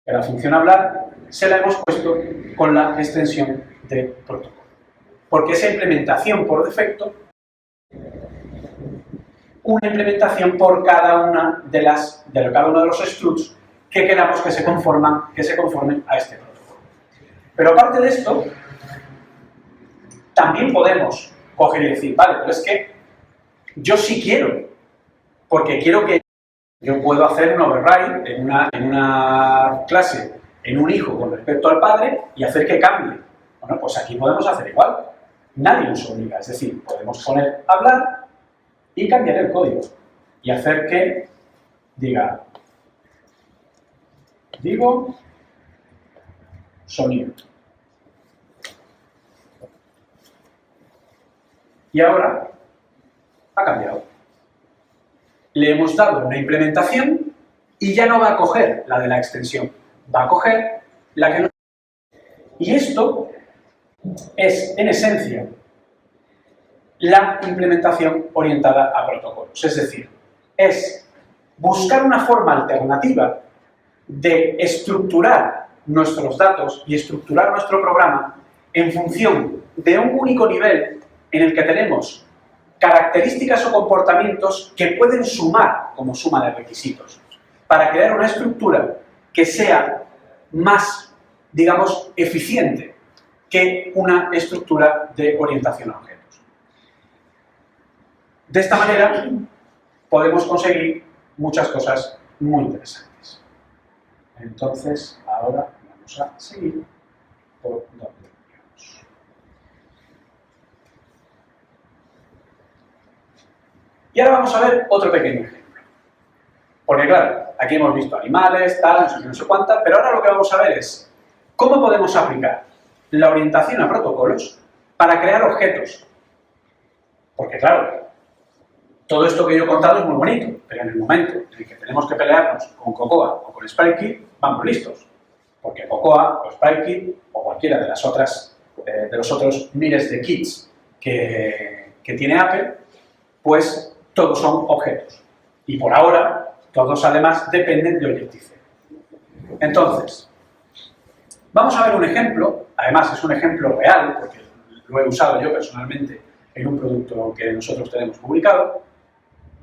La función hablar se la hemos puesto con la extensión de protocolo. Porque esa implementación por defecto, una implementación por cada una de cada uno de los structs que queramos que se conformen a este protocolo. Pero aparte de esto, también podemos coger y decir, vale, pero es que yo sí quiero, porque quiero que yo puedo hacer un override en una clase, en un hijo con respecto al padre y hacer que cambie. Bueno, pues aquí podemos hacer igual. Nadie nos obliga, es decir, podemos poner hablar y cambiar el código y hacer que diga, digo, sonido. Y ahora ha cambiado. Le hemos dado una implementación y ya no va a coger la de la extensión, va a coger la que no. Y esto es, en esencia, la implementación orientada a protocolos. Es decir, es buscar una forma alternativa de estructurar nuestros datos y estructurar nuestro programa en función de un único nivel en el que tenemos características o comportamientos que pueden sumar como suma de requisitos, para crear una estructura que sea más, digamos, eficiente que una estructura de orientación a objetos. De esta manera podemos conseguir muchas cosas muy interesantes. Entonces, ahora vamos a seguir por donde vamos. Y ahora vamos a ver otro pequeño ejemplo. Porque claro, aquí hemos visto animales, tal, no sé qué, no sé cuánta, pero ahora lo que vamos a ver es cómo podemos aplicar la orientación a protocolos para crear objetos. Porque claro, todo esto que yo he contado es muy bonito, pero en el momento en el que tenemos que pelearnos con Cocoa o con SpriteKit, vamos listos. Porque Cocoa o SpriteKit o cualquiera de las otras, de los otros miles de kits que tiene Apple, pues todos son objetos. Y por ahora, todos además dependen de Objective-C. Entonces, vamos a ver un ejemplo, además es un ejemplo real, porque lo he usado yo personalmente en un producto que nosotros tenemos publicado,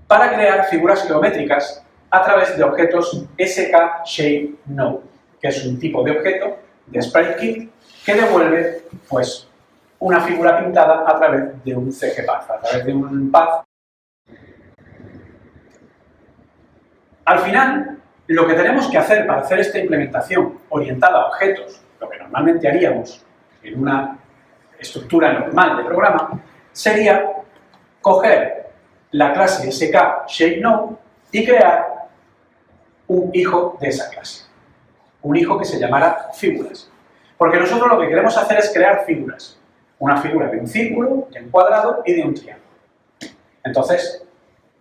para crear figuras geométricas a través de objetos SK-ShapeNode, que es un tipo de objeto de SpriteKit que devuelve pues, una figura pintada a través de un CGPath, a través de un path. Al final, lo que tenemos que hacer para hacer esta implementación orientada a objetos, lo que normalmente haríamos en una estructura normal de programa, sería coger la clase SK-ShapeNode y crear un hijo de esa clase. Un hijo que se llamara figuras. Porque nosotros lo que queremos hacer es crear figuras. Una figura de un círculo, de un cuadrado y de un triángulo. Entonces,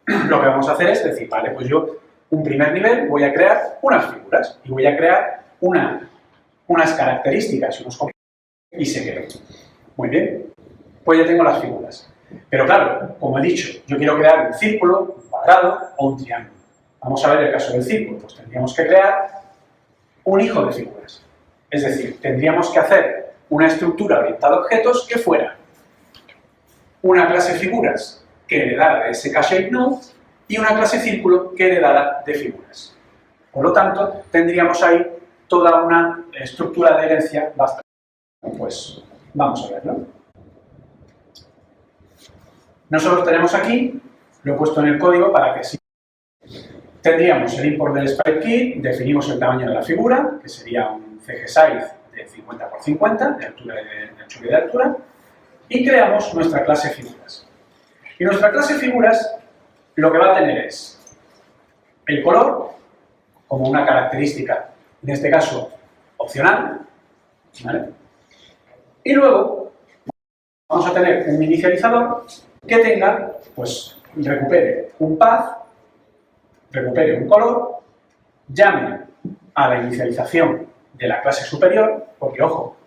lo que vamos a hacer es decir, vale, pues yo, un primer nivel, voy a crear unas figuras y voy a crear unas características, unos componentes y se quedó. Muy bien, pues ya tengo las figuras. Pero claro, como he dicho, yo quiero crear un círculo, un cuadrado o un triángulo. Vamos a ver el caso del círculo. Pues tendríamos que crear un hijo de figuras. Es decir, tendríamos que hacer una estructura orientada a objetos que fuera una clase figuras que heredara de SK-ShapeNode y una clase círculo que heredara de figuras. Por lo tanto, tendríamos ahí toda una estructura de herencia bastante. Pues vamos a verlo. Nosotros tenemos aquí, lo he puesto en el código para que sí. Tendríamos el import del SpriteKit, definimos el tamaño de la figura, que sería un CGSize de 50 por 50, de altura y de anchura y de altura, y creamos nuestra clase figuras. Y nuestra clase figuras lo que va a tener es el color, como una característica, en este caso, opcional, ¿vale? Y luego vamos a tener un inicializador que tenga, pues, recupere un path, recupere un color, llame a la inicialización de la clase superior, porque, ojo,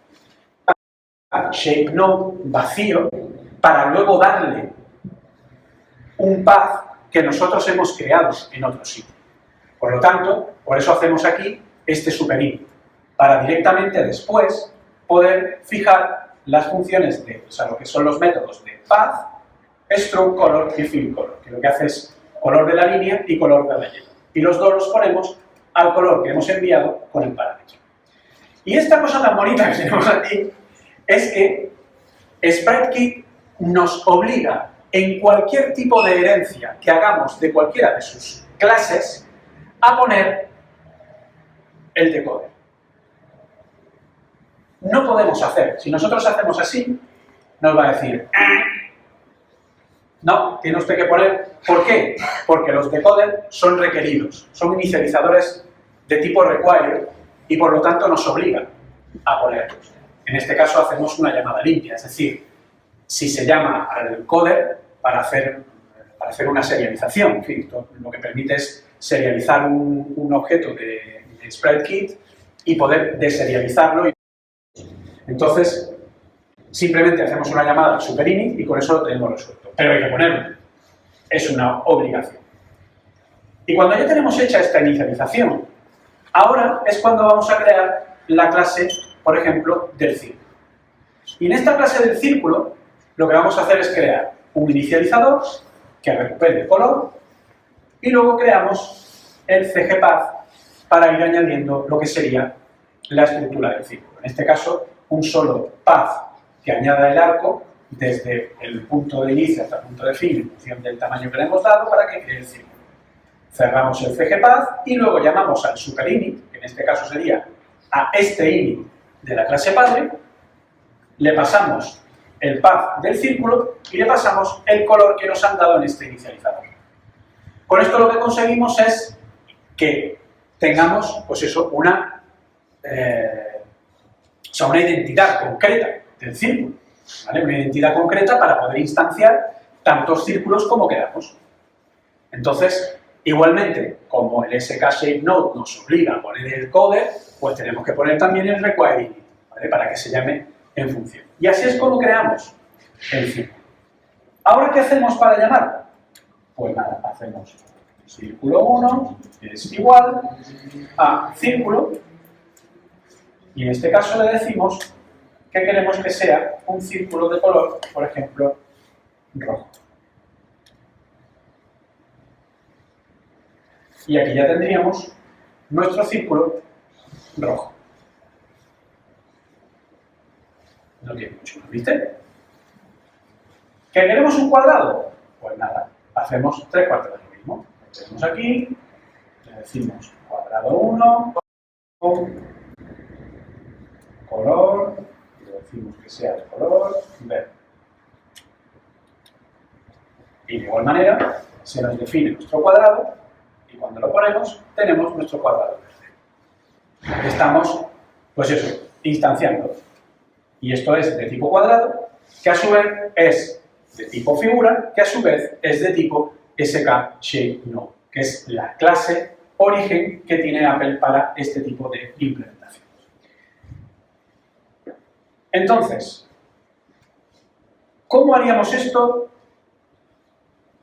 ShapeNode vacío, para luego darle un path que nosotros hemos creado en otro sitio. Por lo tanto, por eso hacemos aquí este superinput, para directamente después poder fijar las funciones de, o sea, lo que son los métodos de path, stroke color y fill color, que lo que hace es color de la línea y color de la Y. Y los dos los ponemos al color que hemos enviado con el parámetro. Y esta cosa tan bonita que tenemos aquí es que SpriteKit nos obliga en cualquier tipo de herencia que hagamos de cualquiera de sus clases a poner el decoder. No podemos hacer, si nosotros hacemos así, nos va a decir no, tiene usted que poner, ¿por qué? Porque los decoders son requeridos, son inicializadores de tipo require y por lo tanto nos obligan a ponerlos. En este caso hacemos una llamada limpia, es decir, si se llama al coder para hacer una serialización, en fin, lo que permite es serializar un objeto de SpriteKit y poder deserializarlo. Entonces, Simplemente hacemos una llamada al superinit y con eso lo tenemos resuelto. Pero hay que ponerlo. Es una obligación. Y cuando ya tenemos hecha esta inicialización, ahora es cuando vamos a crear la clase, por ejemplo, del círculo. Y en esta clase del círculo, lo que vamos a hacer es crear un inicializador que recupere el color y luego creamos el CGPath para ir añadiendo lo que sería la estructura del círculo. En este caso, un solo path que añada el arco desde el punto de inicio hasta el punto de fin en función del tamaño que le hemos dado para que cree el círculo. Cerramos el CGPath y luego llamamos al superinit, que en este caso sería a este init de la clase padre, le pasamos el path del círculo y le pasamos el color que nos han dado en este inicializador. Con esto lo que conseguimos es que tengamos, pues eso, una identidad concreta del círculo, ¿vale? Una identidad concreta para poder instanciar tantos círculos como queramos. Entonces, igualmente, como el skShapeNode nos obliga a poner el coder, pues tenemos que poner también el requireInit, ¿vale? Para que se llame en función. Y así es como creamos el círculo. ¿Ahora qué hacemos para llamar? Pues nada, hacemos círculo 1 es igual a círculo y en este caso le decimos que queremos que sea un círculo de color, por ejemplo, rojo. Y aquí ya tendríamos nuestro círculo rojo. No tiene mucho más, ¿viste? ¿Que queremos un cuadrado? Pues nada, hacemos 3/4 de lo mismo. Lo tenemos aquí, le decimos cuadrado 1, color, le decimos que sea de color verde. Y de igual manera, se nos define nuestro cuadrado y cuando lo ponemos, tenemos nuestro cuadrado verde. Estamos, pues eso, instanciando. Y esto es de tipo cuadrado, que a su vez es de tipo figura, que a su vez es de tipo skShapeNode, que es la clase origen que tiene Apple para este tipo de implementación. Entonces, ¿cómo haríamos esto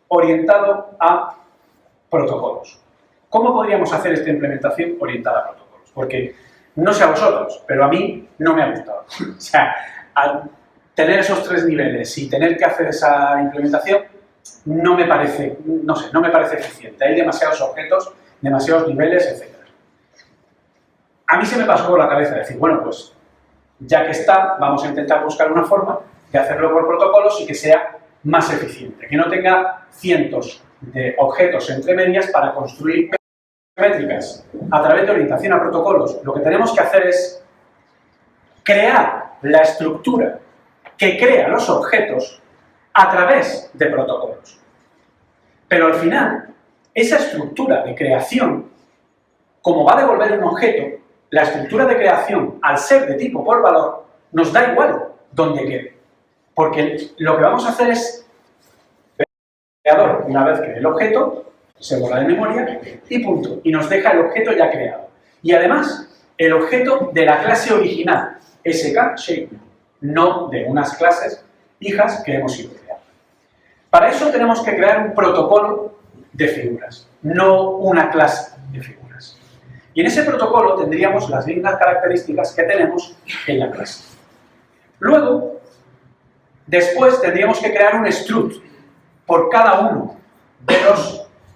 orientado a protocolos? ¿Cómo podríamos hacer esta implementación orientada a protocolos? Porque no sé a vosotros, pero a mí no me ha gustado. O sea, al tener esos 3 niveles y tener que hacer esa implementación, no me parece, no sé, no me parece eficiente. Hay demasiados objetos, demasiados niveles, etc. A mí se me pasó por la cabeza decir, bueno, pues ya que está, vamos a intentar buscar una forma de hacerlo por protocolos y que sea más eficiente, que no tenga cientos de objetos entre medias para construir métricas a través de orientación a protocolos. Lo que tenemos que hacer es crear la estructura que crea los objetos a través de protocolos. Pero al final, esa estructura de creación, como va a devolver un objeto, la estructura de creación, al ser de tipo por valor, nos da igual donde quede. Porque lo que vamos a hacer es, el creador, una vez que el objeto, se borra de memoria y punto. Y nos deja el objeto ya creado. Y además, el objeto de la clase original, skShapeNode, no de unas clases hijas que hemos ido creando. Para eso tenemos que crear un protocolo de figuras, no una clase de figuras. Y en ese protocolo tendríamos las mismas características que tenemos en la clase. Luego, después tendríamos que crear un struct por cada uno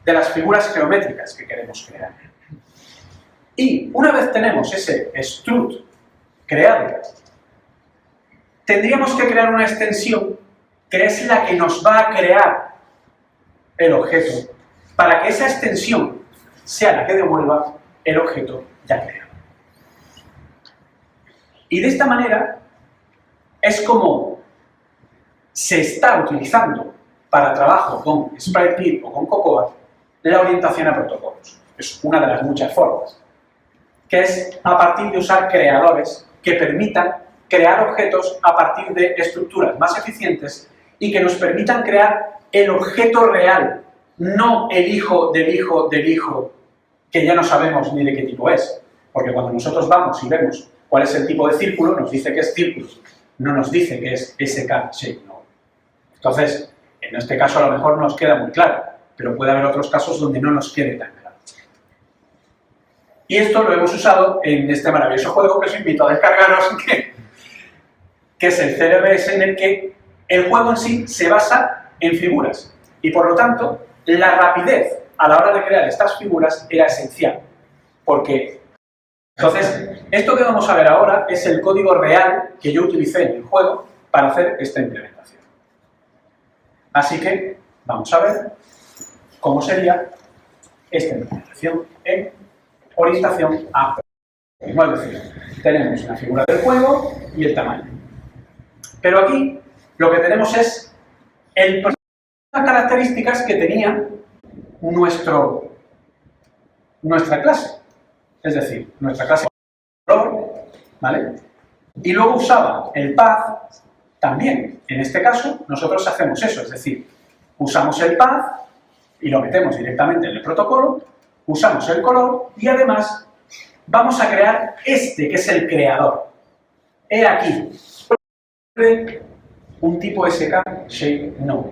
de las figuras geométricas que queremos crear. Y una vez tenemos ese struct creado, tendríamos que crear una extensión que es la que nos va a crear el objeto, para que esa extensión sea la que devuelva el objeto ya creado. Y de esta manera es como se está utilizando para trabajo con SpriteKit o con Cocoa la orientación a protocolos. Es una de las muchas formas, que es a partir de usar creadores que permitan crear objetos a partir de estructuras más eficientes y que nos permitan crear el objeto real, no el hijo del hijo del hijo, que ya no sabemos ni de qué tipo es. Porque cuando nosotros vamos y vemos cuál es el tipo de círculo, nos dice que es círculo. no nos dice que es SK ShapeNode. Entonces, en este caso a lo mejor nos queda muy claro, pero puede haber otros casos donde no nos quede tan claro. Y esto lo hemos usado en este maravilloso juego que os invito a descargaros, que es el CRBS, en el que el juego en sí se basa en figuras. Y por lo tanto, la rapidez a la hora de crear estas figuras era esencial. Porque, entonces, esto que vamos a ver ahora es el código real que yo utilicé en el juego para hacer esta implementación. Así que vamos a ver cómo sería esta implementación en orientación a juego. Es decir, tenemos una figura del juego y el tamaño. Pero aquí lo que tenemos es las características que tenía nuestra clase. Es decir, nuestra clase color, ¿vale? Y luego usaba el path también. En este caso, nosotros hacemos eso, es decir, usamos el path y lo metemos directamente en el protocolo, usamos el color y además vamos a crear este, que es el creador. He aquí un tipo SK ShapeNode.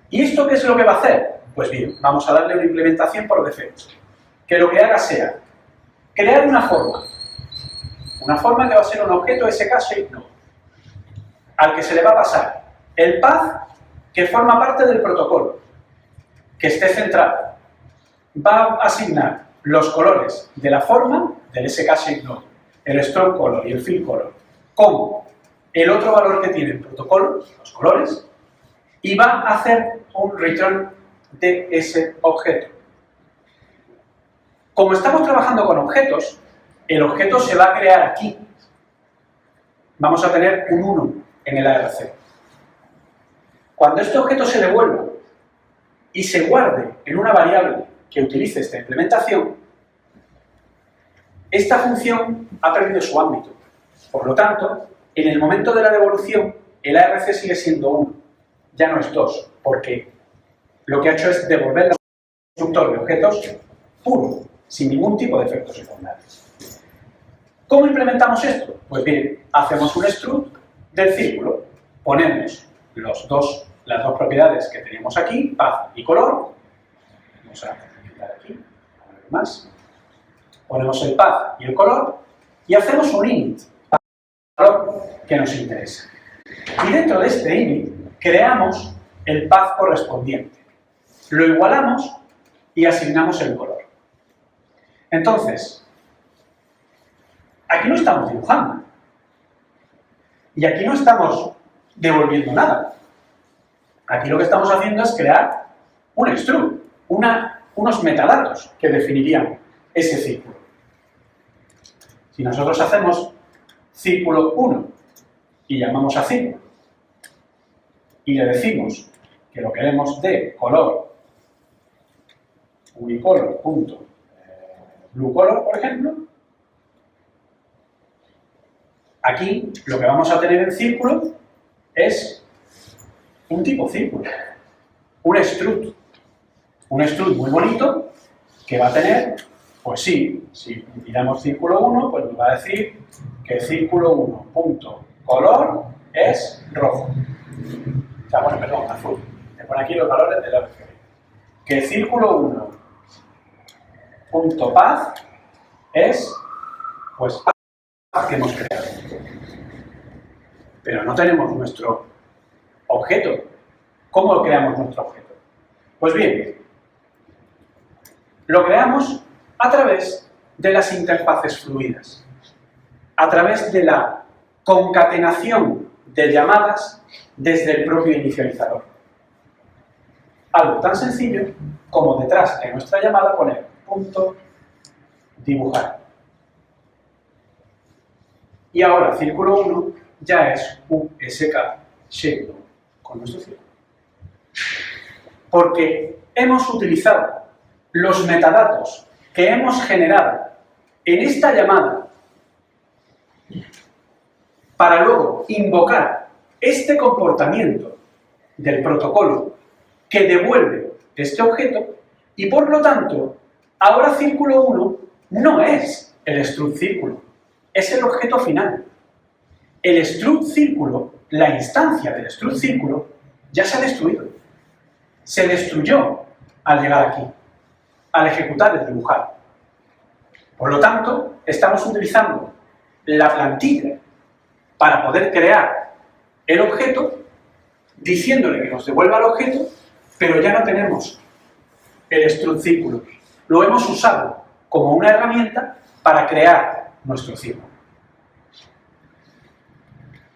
¿Y esto qué es lo que va a hacer? Pues bien, vamos a darle una implementación por defecto. Que lo que haga sea crear una forma que va a ser un objeto SK ShapeNode, al que se le va a pasar el path que forma parte del protocolo, que esté centrado. Va a asignar los colores de la forma del SK ShapeNode, el stroke color y el fill color, con el otro valor que tiene el protocolo, los colores, y va a hacer un return de ese objeto. Como estamos trabajando con objetos, el objeto se va a crear aquí. Vamos a tener un 1 en el ARC. Cuando este objeto se devuelva y se guarde en una variable que utilice esta implementación, esta función ha perdido su ámbito. Por lo tanto, en el momento de la devolución, el ARC sigue siendo 1, ya no es 2, porque lo que ha hecho es devolver el constructor de objetos puro, sin ningún tipo de efectos secundarios. ¿Cómo implementamos esto? Pues bien, hacemos un struct del círculo, ponemos las dos propiedades que teníamos aquí, path y color, vamos a quitar aquí, a ver más, ponemos el path y el color, y hacemos un init, valor que nos interesa. Y dentro de este init creamos el path correspondiente, lo igualamos y asignamos el color. Entonces, aquí no estamos dibujando. Y aquí no estamos devolviendo nada. Aquí lo que estamos haciendo es crear un struct, unos metadatos que definirían ese círculo. Si nosotros hacemos círculo 1 y llamamos a círculo y le decimos que lo queremos de color unicolor.blue color, por ejemplo, aquí lo que vamos a tener en círculo es un tipo círculo, un struct muy bonito que va a tener, pues sí, si miramos círculo 1, pues nos va a decir que círculo 1.color es rojo. O sea, bueno, perdón, azul. Te pone aquí los valores de la RGB. Que círculo 1.path es, pues, path que hemos creado. Pero no tenemos nuestro objeto. ¿Cómo creamos nuestro objeto? Pues bien, lo creamos a través de las interfaces fluidas, a través de la concatenación de llamadas desde el propio inicializador. Algo tan sencillo como detrás de nuestra llamada poner punto dibujar. Y ahora círculo 1 ya es un SK ShapeNode con nuestro círculo. Porque hemos utilizado los metadatos que hemos generado en esta llamada para luego invocar este comportamiento del protocolo que devuelve este objeto y por lo tanto ahora círculo 1 no es el struct círculo, es el objeto final. el struct círculo, la instancia del struct círculo, ya se ha destruido. Se destruyó al llegar aquí, al ejecutar el dibujar. Por lo tanto, estamos utilizando la plantilla para poder crear el objeto, diciéndole que nos devuelva el objeto, pero ya no tenemos el struct círculo. Lo hemos usado como una herramienta para crear nuestro círculo.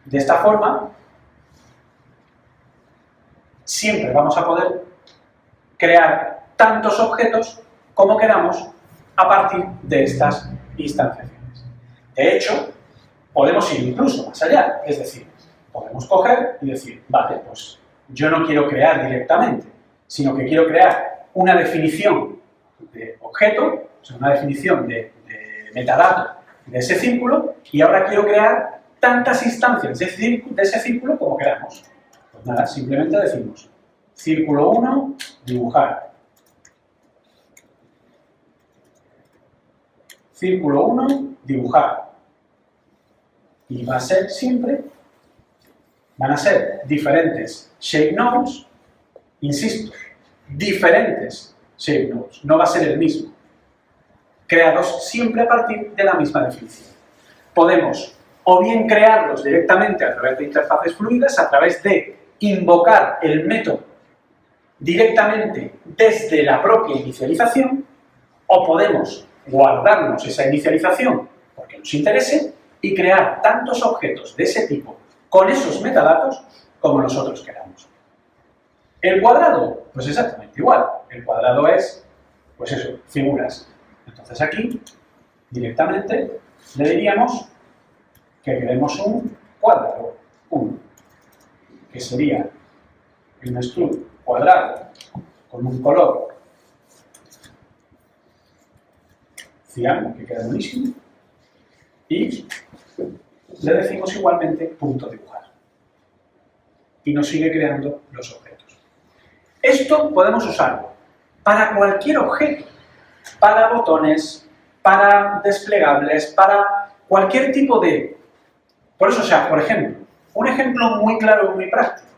De esta forma, siempre vamos a poder crear tantos objetos como queramos a partir de estas instanciaciones. De hecho, podemos ir incluso más allá, es decir, podemos coger y decir, vale, pues yo no quiero crear directamente, sino que quiero crear una definición de objeto, o sea, una definición de metadato de ese círculo, y ahora quiero crear tantas instancias de ese círculo como queramos. Pues nada, simplemente decimos círculo 1, dibujar. Círculo 1, dibujar. Y va a ser siempre, van a ser diferentes shape nodes, insisto, diferentes shape nodes, no va a ser el mismo. Creados siempre a partir de la misma definición. Podemos o bien crearlos directamente a través de interfaces fluidas, a través de invocar el método directamente desde la propia inicialización, o podemos guardarnos esa inicialización porque nos interese y crear tantos objetos de ese tipo con esos metadatos como nosotros queramos. ¿El cuadrado? Pues exactamente igual. El cuadrado es, pues eso, figuras. Entonces aquí, directamente, le diríamos que queremos un cuadrado 1, que sería un struct cuadrado con un color cian, que queda buenísimo, y le decimos igualmente punto dibujar. Y nos sigue creando los objetos. Esto podemos usarlo para cualquier objeto, para botones, para desplegables, para cualquier tipo de... Por eso, o sea, por ejemplo, un ejemplo muy claro y muy práctico.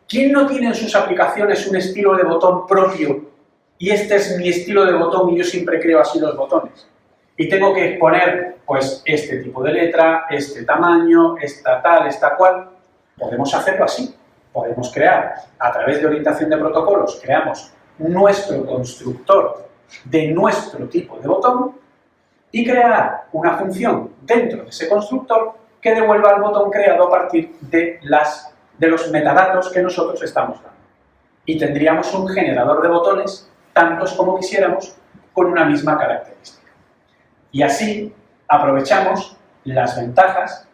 ¿Quién no tiene en sus aplicaciones un estilo de botón propio y este es mi estilo de botón y yo siempre creo así los botones? Y tengo que poner, pues, este tipo de letra, este tamaño, esta tal, esta cual. Podemos hacerlo así. Podemos crear, a través de orientación de protocolos, creamos nuestro constructor de nuestro tipo de botón y crear una función dentro de ese constructor que devuelva el botón creado a partir de los metadatos que nosotros estamos dando. Y tendríamos un generador de botones, tantos como quisiéramos, con una misma característica. Y así aprovechamos las ventajas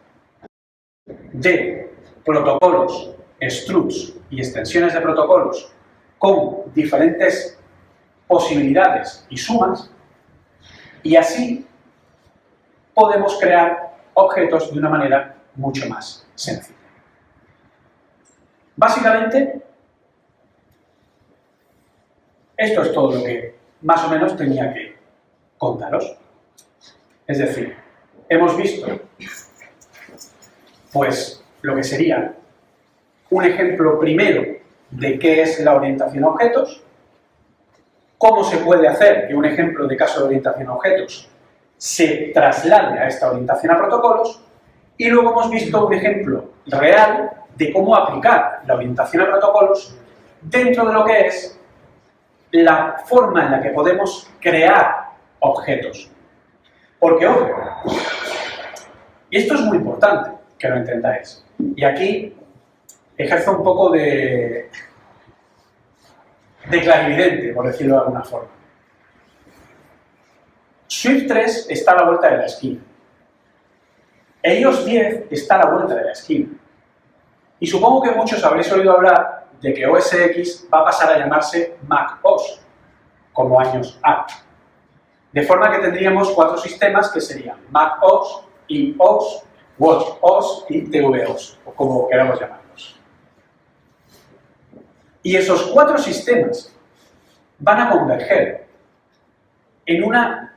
de protocolos, structs y extensiones de protocolos con diferentes posibilidades y sumas, y así podemos crear objetos de una manera mucho más sencilla. Básicamente, esto es todo lo que más o menos tenía que contaros. Es decir, hemos visto pues lo que sería un ejemplo primero de qué es la orientación a objetos, cómo se puede hacer que un ejemplo de caso de orientación a objetos se traslade a esta orientación a protocolos, y luego hemos visto un ejemplo real de cómo aplicar la orientación a protocolos dentro de lo que es la forma en la que podemos crear objetos. Porque, ojo, y esto es muy importante que lo entendáis, y aquí ejerzo un poco de clarividente, por decirlo de alguna forma. Swift 3 está a la vuelta de la esquina. iOS 10 está a la vuelta de la esquina. Y supongo que muchos habréis oído hablar de que OS X va a pasar a llamarse macOS, como años A. De forma que tendríamos 4 sistemas que serían macOS, iOS, watchOS y tvOS, o como queramos llamarlos. Y esos 4 sistemas van a converger en una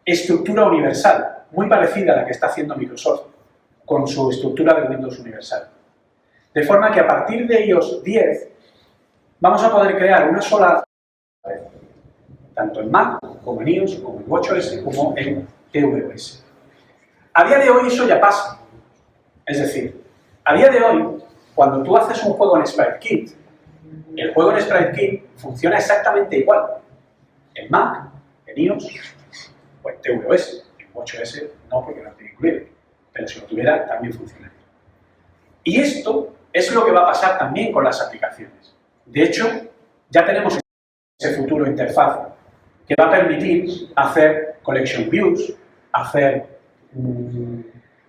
estructura universal, muy parecida a la que está haciendo Microsoft, con su estructura de Windows Universal. De forma que a partir de iOS 10 vamos a poder crear una sola red, tanto en Mac, como en iOS, como en WatchOS, como en tvOS. A día de hoy eso ya pasa. Es decir, a día de hoy, cuando tú haces un juego en SpriteKit, el juego en SpriteKit funciona exactamente igual en Mac, en iOS o en tvOS. En WatchOS no, porque no tiene incluido, pero si lo tuviera también funcionaría. Y esto es lo que va a pasar también con las aplicaciones. De hecho, ya tenemos ese futuro interfaz que va a permitir hacer collection views, hacer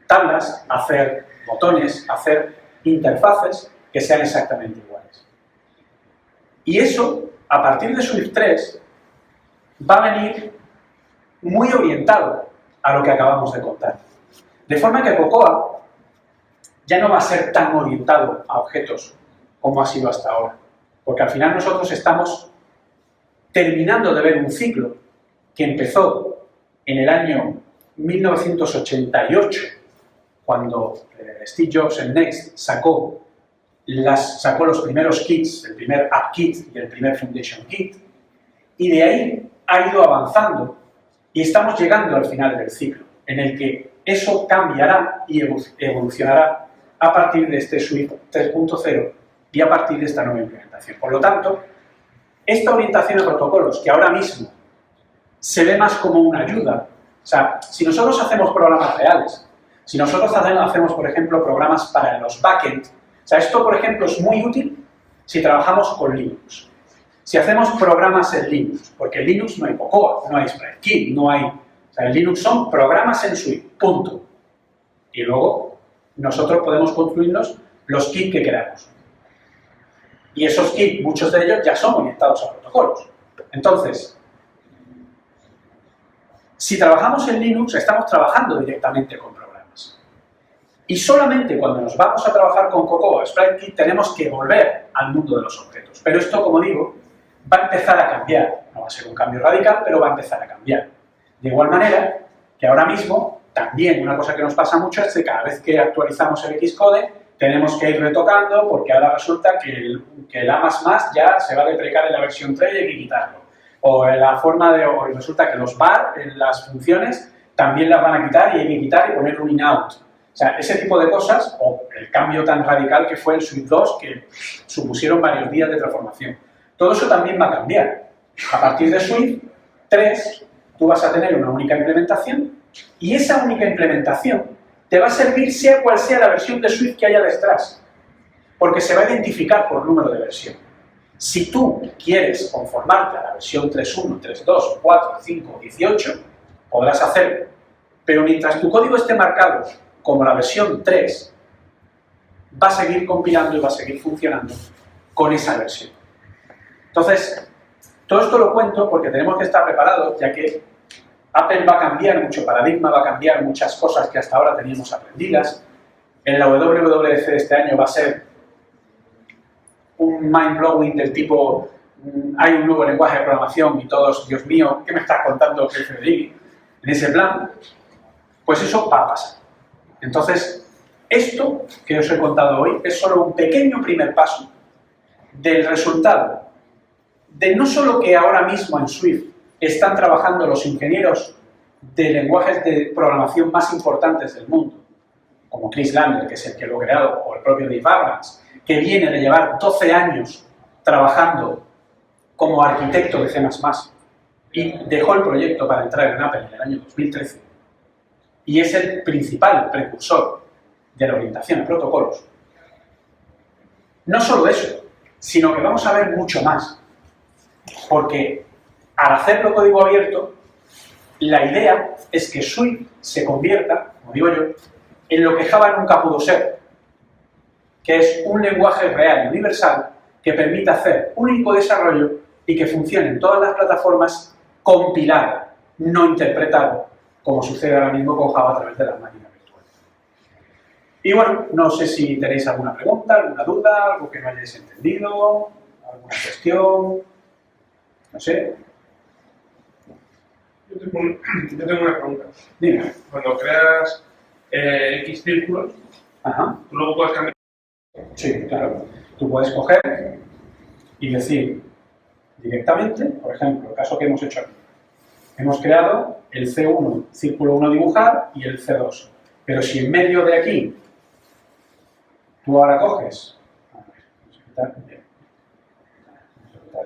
tablas, hacer botones, hacer interfaces que sean exactamente iguales. Y eso, a partir de Swift 3, va a venir muy orientado a lo que acabamos de contar. De forma que Cocoa ya no va a ser tan orientado a objetos como ha sido hasta ahora. Porque al final nosotros estamos terminando de ver un ciclo que empezó en el año 1988, cuando Steve Jobs en Next sacó los primeros kits, el primer App Kit y el primer Foundation Kit, y de ahí ha ido avanzando y estamos llegando al final del ciclo, en el que eso cambiará y evolucionará a partir de este Swift 3.0 y a partir de esta nueva implementación. Por lo tanto, esta orientación a protocolos, que ahora mismo se ve más como una ayuda, o sea, si nosotros hacemos programas reales, si nosotros hacemos, por ejemplo, programas para los backend, o sea, esto, por ejemplo, es muy útil si trabajamos con Linux. Si hacemos programas en Linux, porque en Linux no hay Cocoa, no hay SpriteKit, no hay... O sea, en Linux son programas en Swift, punto. Y luego nosotros podemos construirnos los kits que queramos. Y esos kits, muchos de ellos ya son orientados a protocolos. Entonces, si trabajamos en Linux, estamos trabajando directamente con programas. Y solamente cuando nos vamos a trabajar con Cocoa o SpriteKit tenemos que volver al mundo de los objetos. Pero esto, como digo, va a empezar a cambiar. No va a ser un cambio radical, pero va a empezar a cambiar. De igual manera que ahora mismo, también una cosa que nos pasa mucho es que cada vez que actualizamos el Xcode, tenemos que ir retocando porque ahora resulta que el A++ ya se va a deprecar en la versión 3 y hay que quitarlo. O resulta que los var en las funciones también las van a quitar y hay que quitar y poner un in-out. O sea, ese tipo de cosas, o el cambio tan radical que fue el Swift 2, que supusieron varios días de transformación. Todo eso también va a cambiar. A partir de Swift 3, tú vas a tener una única implementación y esa única implementación te va a servir sea cual sea la versión de Swift que haya detrás, porque se va a identificar por número de versión. Si tú quieres conformarte a la versión 3.1, 3.2, 4, 5, 18, podrás hacerlo. Pero mientras tu código esté marcado como la versión 3, va a seguir compilando y va a seguir funcionando con esa versión. Entonces, todo esto lo cuento porque tenemos que estar preparados, ya que Apple va a cambiar mucho paradigma, va a cambiar muchas cosas que hasta ahora teníamos aprendidas. En la WWDC de este año va a ser un mind-blowing del tipo hay un nuevo lenguaje de programación y todos, Dios mío, ¿qué me estás contando, Federico? En ese plan, pues eso va a pasar. Entonces, esto que os he contado hoy es solo un pequeño primer paso del resultado de no solo que ahora mismo en Swift están trabajando los ingenieros de lenguajes de programación más importantes del mundo, como Chris Lander, que es el que lo ha creado, o el propio Dave Abrams, que viene de llevar 12 años trabajando como arquitecto de C++ y dejó el proyecto para entrar en Apple en el año 2013 y es el principal precursor de la orientación a protocolos. No solo eso, sino que vamos a ver mucho más, porque al hacerlo código abierto, la idea es que Swift se convierta, como digo yo, en lo que Java nunca pudo ser, que es un lenguaje real y universal que permite hacer único desarrollo y que funcione en todas las plataformas compilado, no interpretado, como sucede ahora mismo con Java a través de las máquinas virtuales. Y bueno, no sé si tenéis alguna pregunta, alguna duda, algo que no hayáis entendido, alguna cuestión, no sé. Yo tengo una pregunta. Dime. Cuando creas X círculos, Ajá. tú luego puedes cambiar. Sí, claro. Tú puedes coger y decir directamente, por ejemplo, el caso que hemos hecho aquí. Hemos creado el C1, círculo 1 dibujar, y el C2. Pero si en medio de aquí tú ahora coges, a ver, vamos a quitar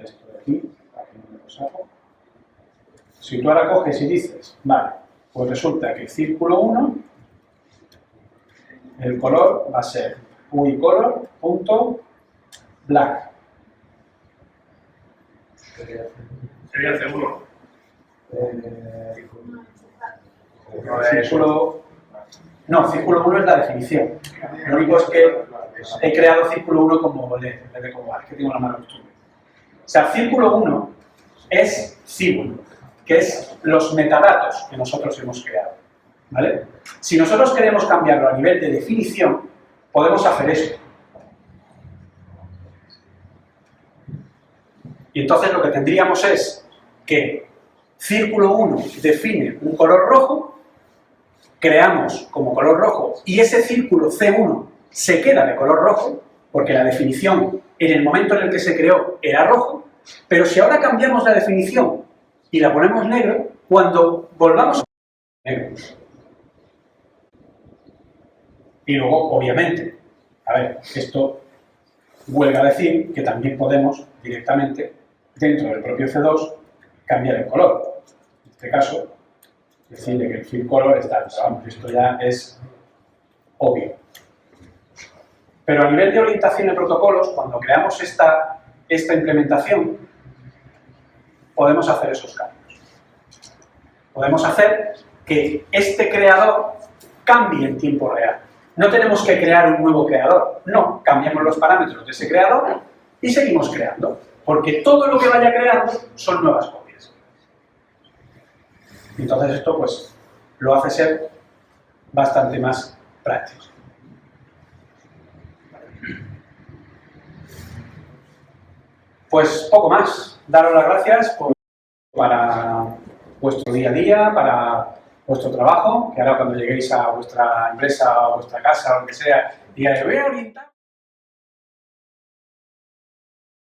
esto de aquí, para que no me lo saco. Si tú ahora coges y dices, vale, pues resulta que el círculo 1, el color va a ser uicolor.black. Sería el C1. Círculo 1 es la definición. Lo único es que he creado círculo 1 como LED, en vez de como AR, que tengo la mala costumbre. O sea, círculo 1 es círculo, que es los metadatos que nosotros hemos creado. ¿Vale? Si nosotros queremos cambiarlo a nivel de definición, podemos hacer esto. Y entonces lo que tendríamos es que círculo 1 define un color rojo, creamos como color rojo y ese círculo C1 se queda de color rojo, porque la definición en el momento en el que se creó era rojo, pero si ahora cambiamos la definición y la ponemos negro, cuando volvamos a negro. Y luego, obviamente, a ver, esto vuelve a decir que también podemos directamente, dentro del propio C2, cambiar el color. En este caso, decirle que el fill color está, vamos, esto ya es obvio. Pero a nivel de orientación de protocolos, cuando creamos esta implementación, podemos hacer esos cambios. Podemos hacer que este creador cambie en tiempo real. No tenemos que crear un nuevo creador, no, cambiamos los parámetros de ese creador y seguimos creando, porque todo lo que vaya creando son nuevas copias. Entonces esto pues lo hace ser bastante más práctico. Pues poco más, daros las gracias para vuestro día a día, para vuestro trabajo, que ahora cuando lleguéis a vuestra empresa o a vuestra casa o lo que sea, digáis, voy a orientar.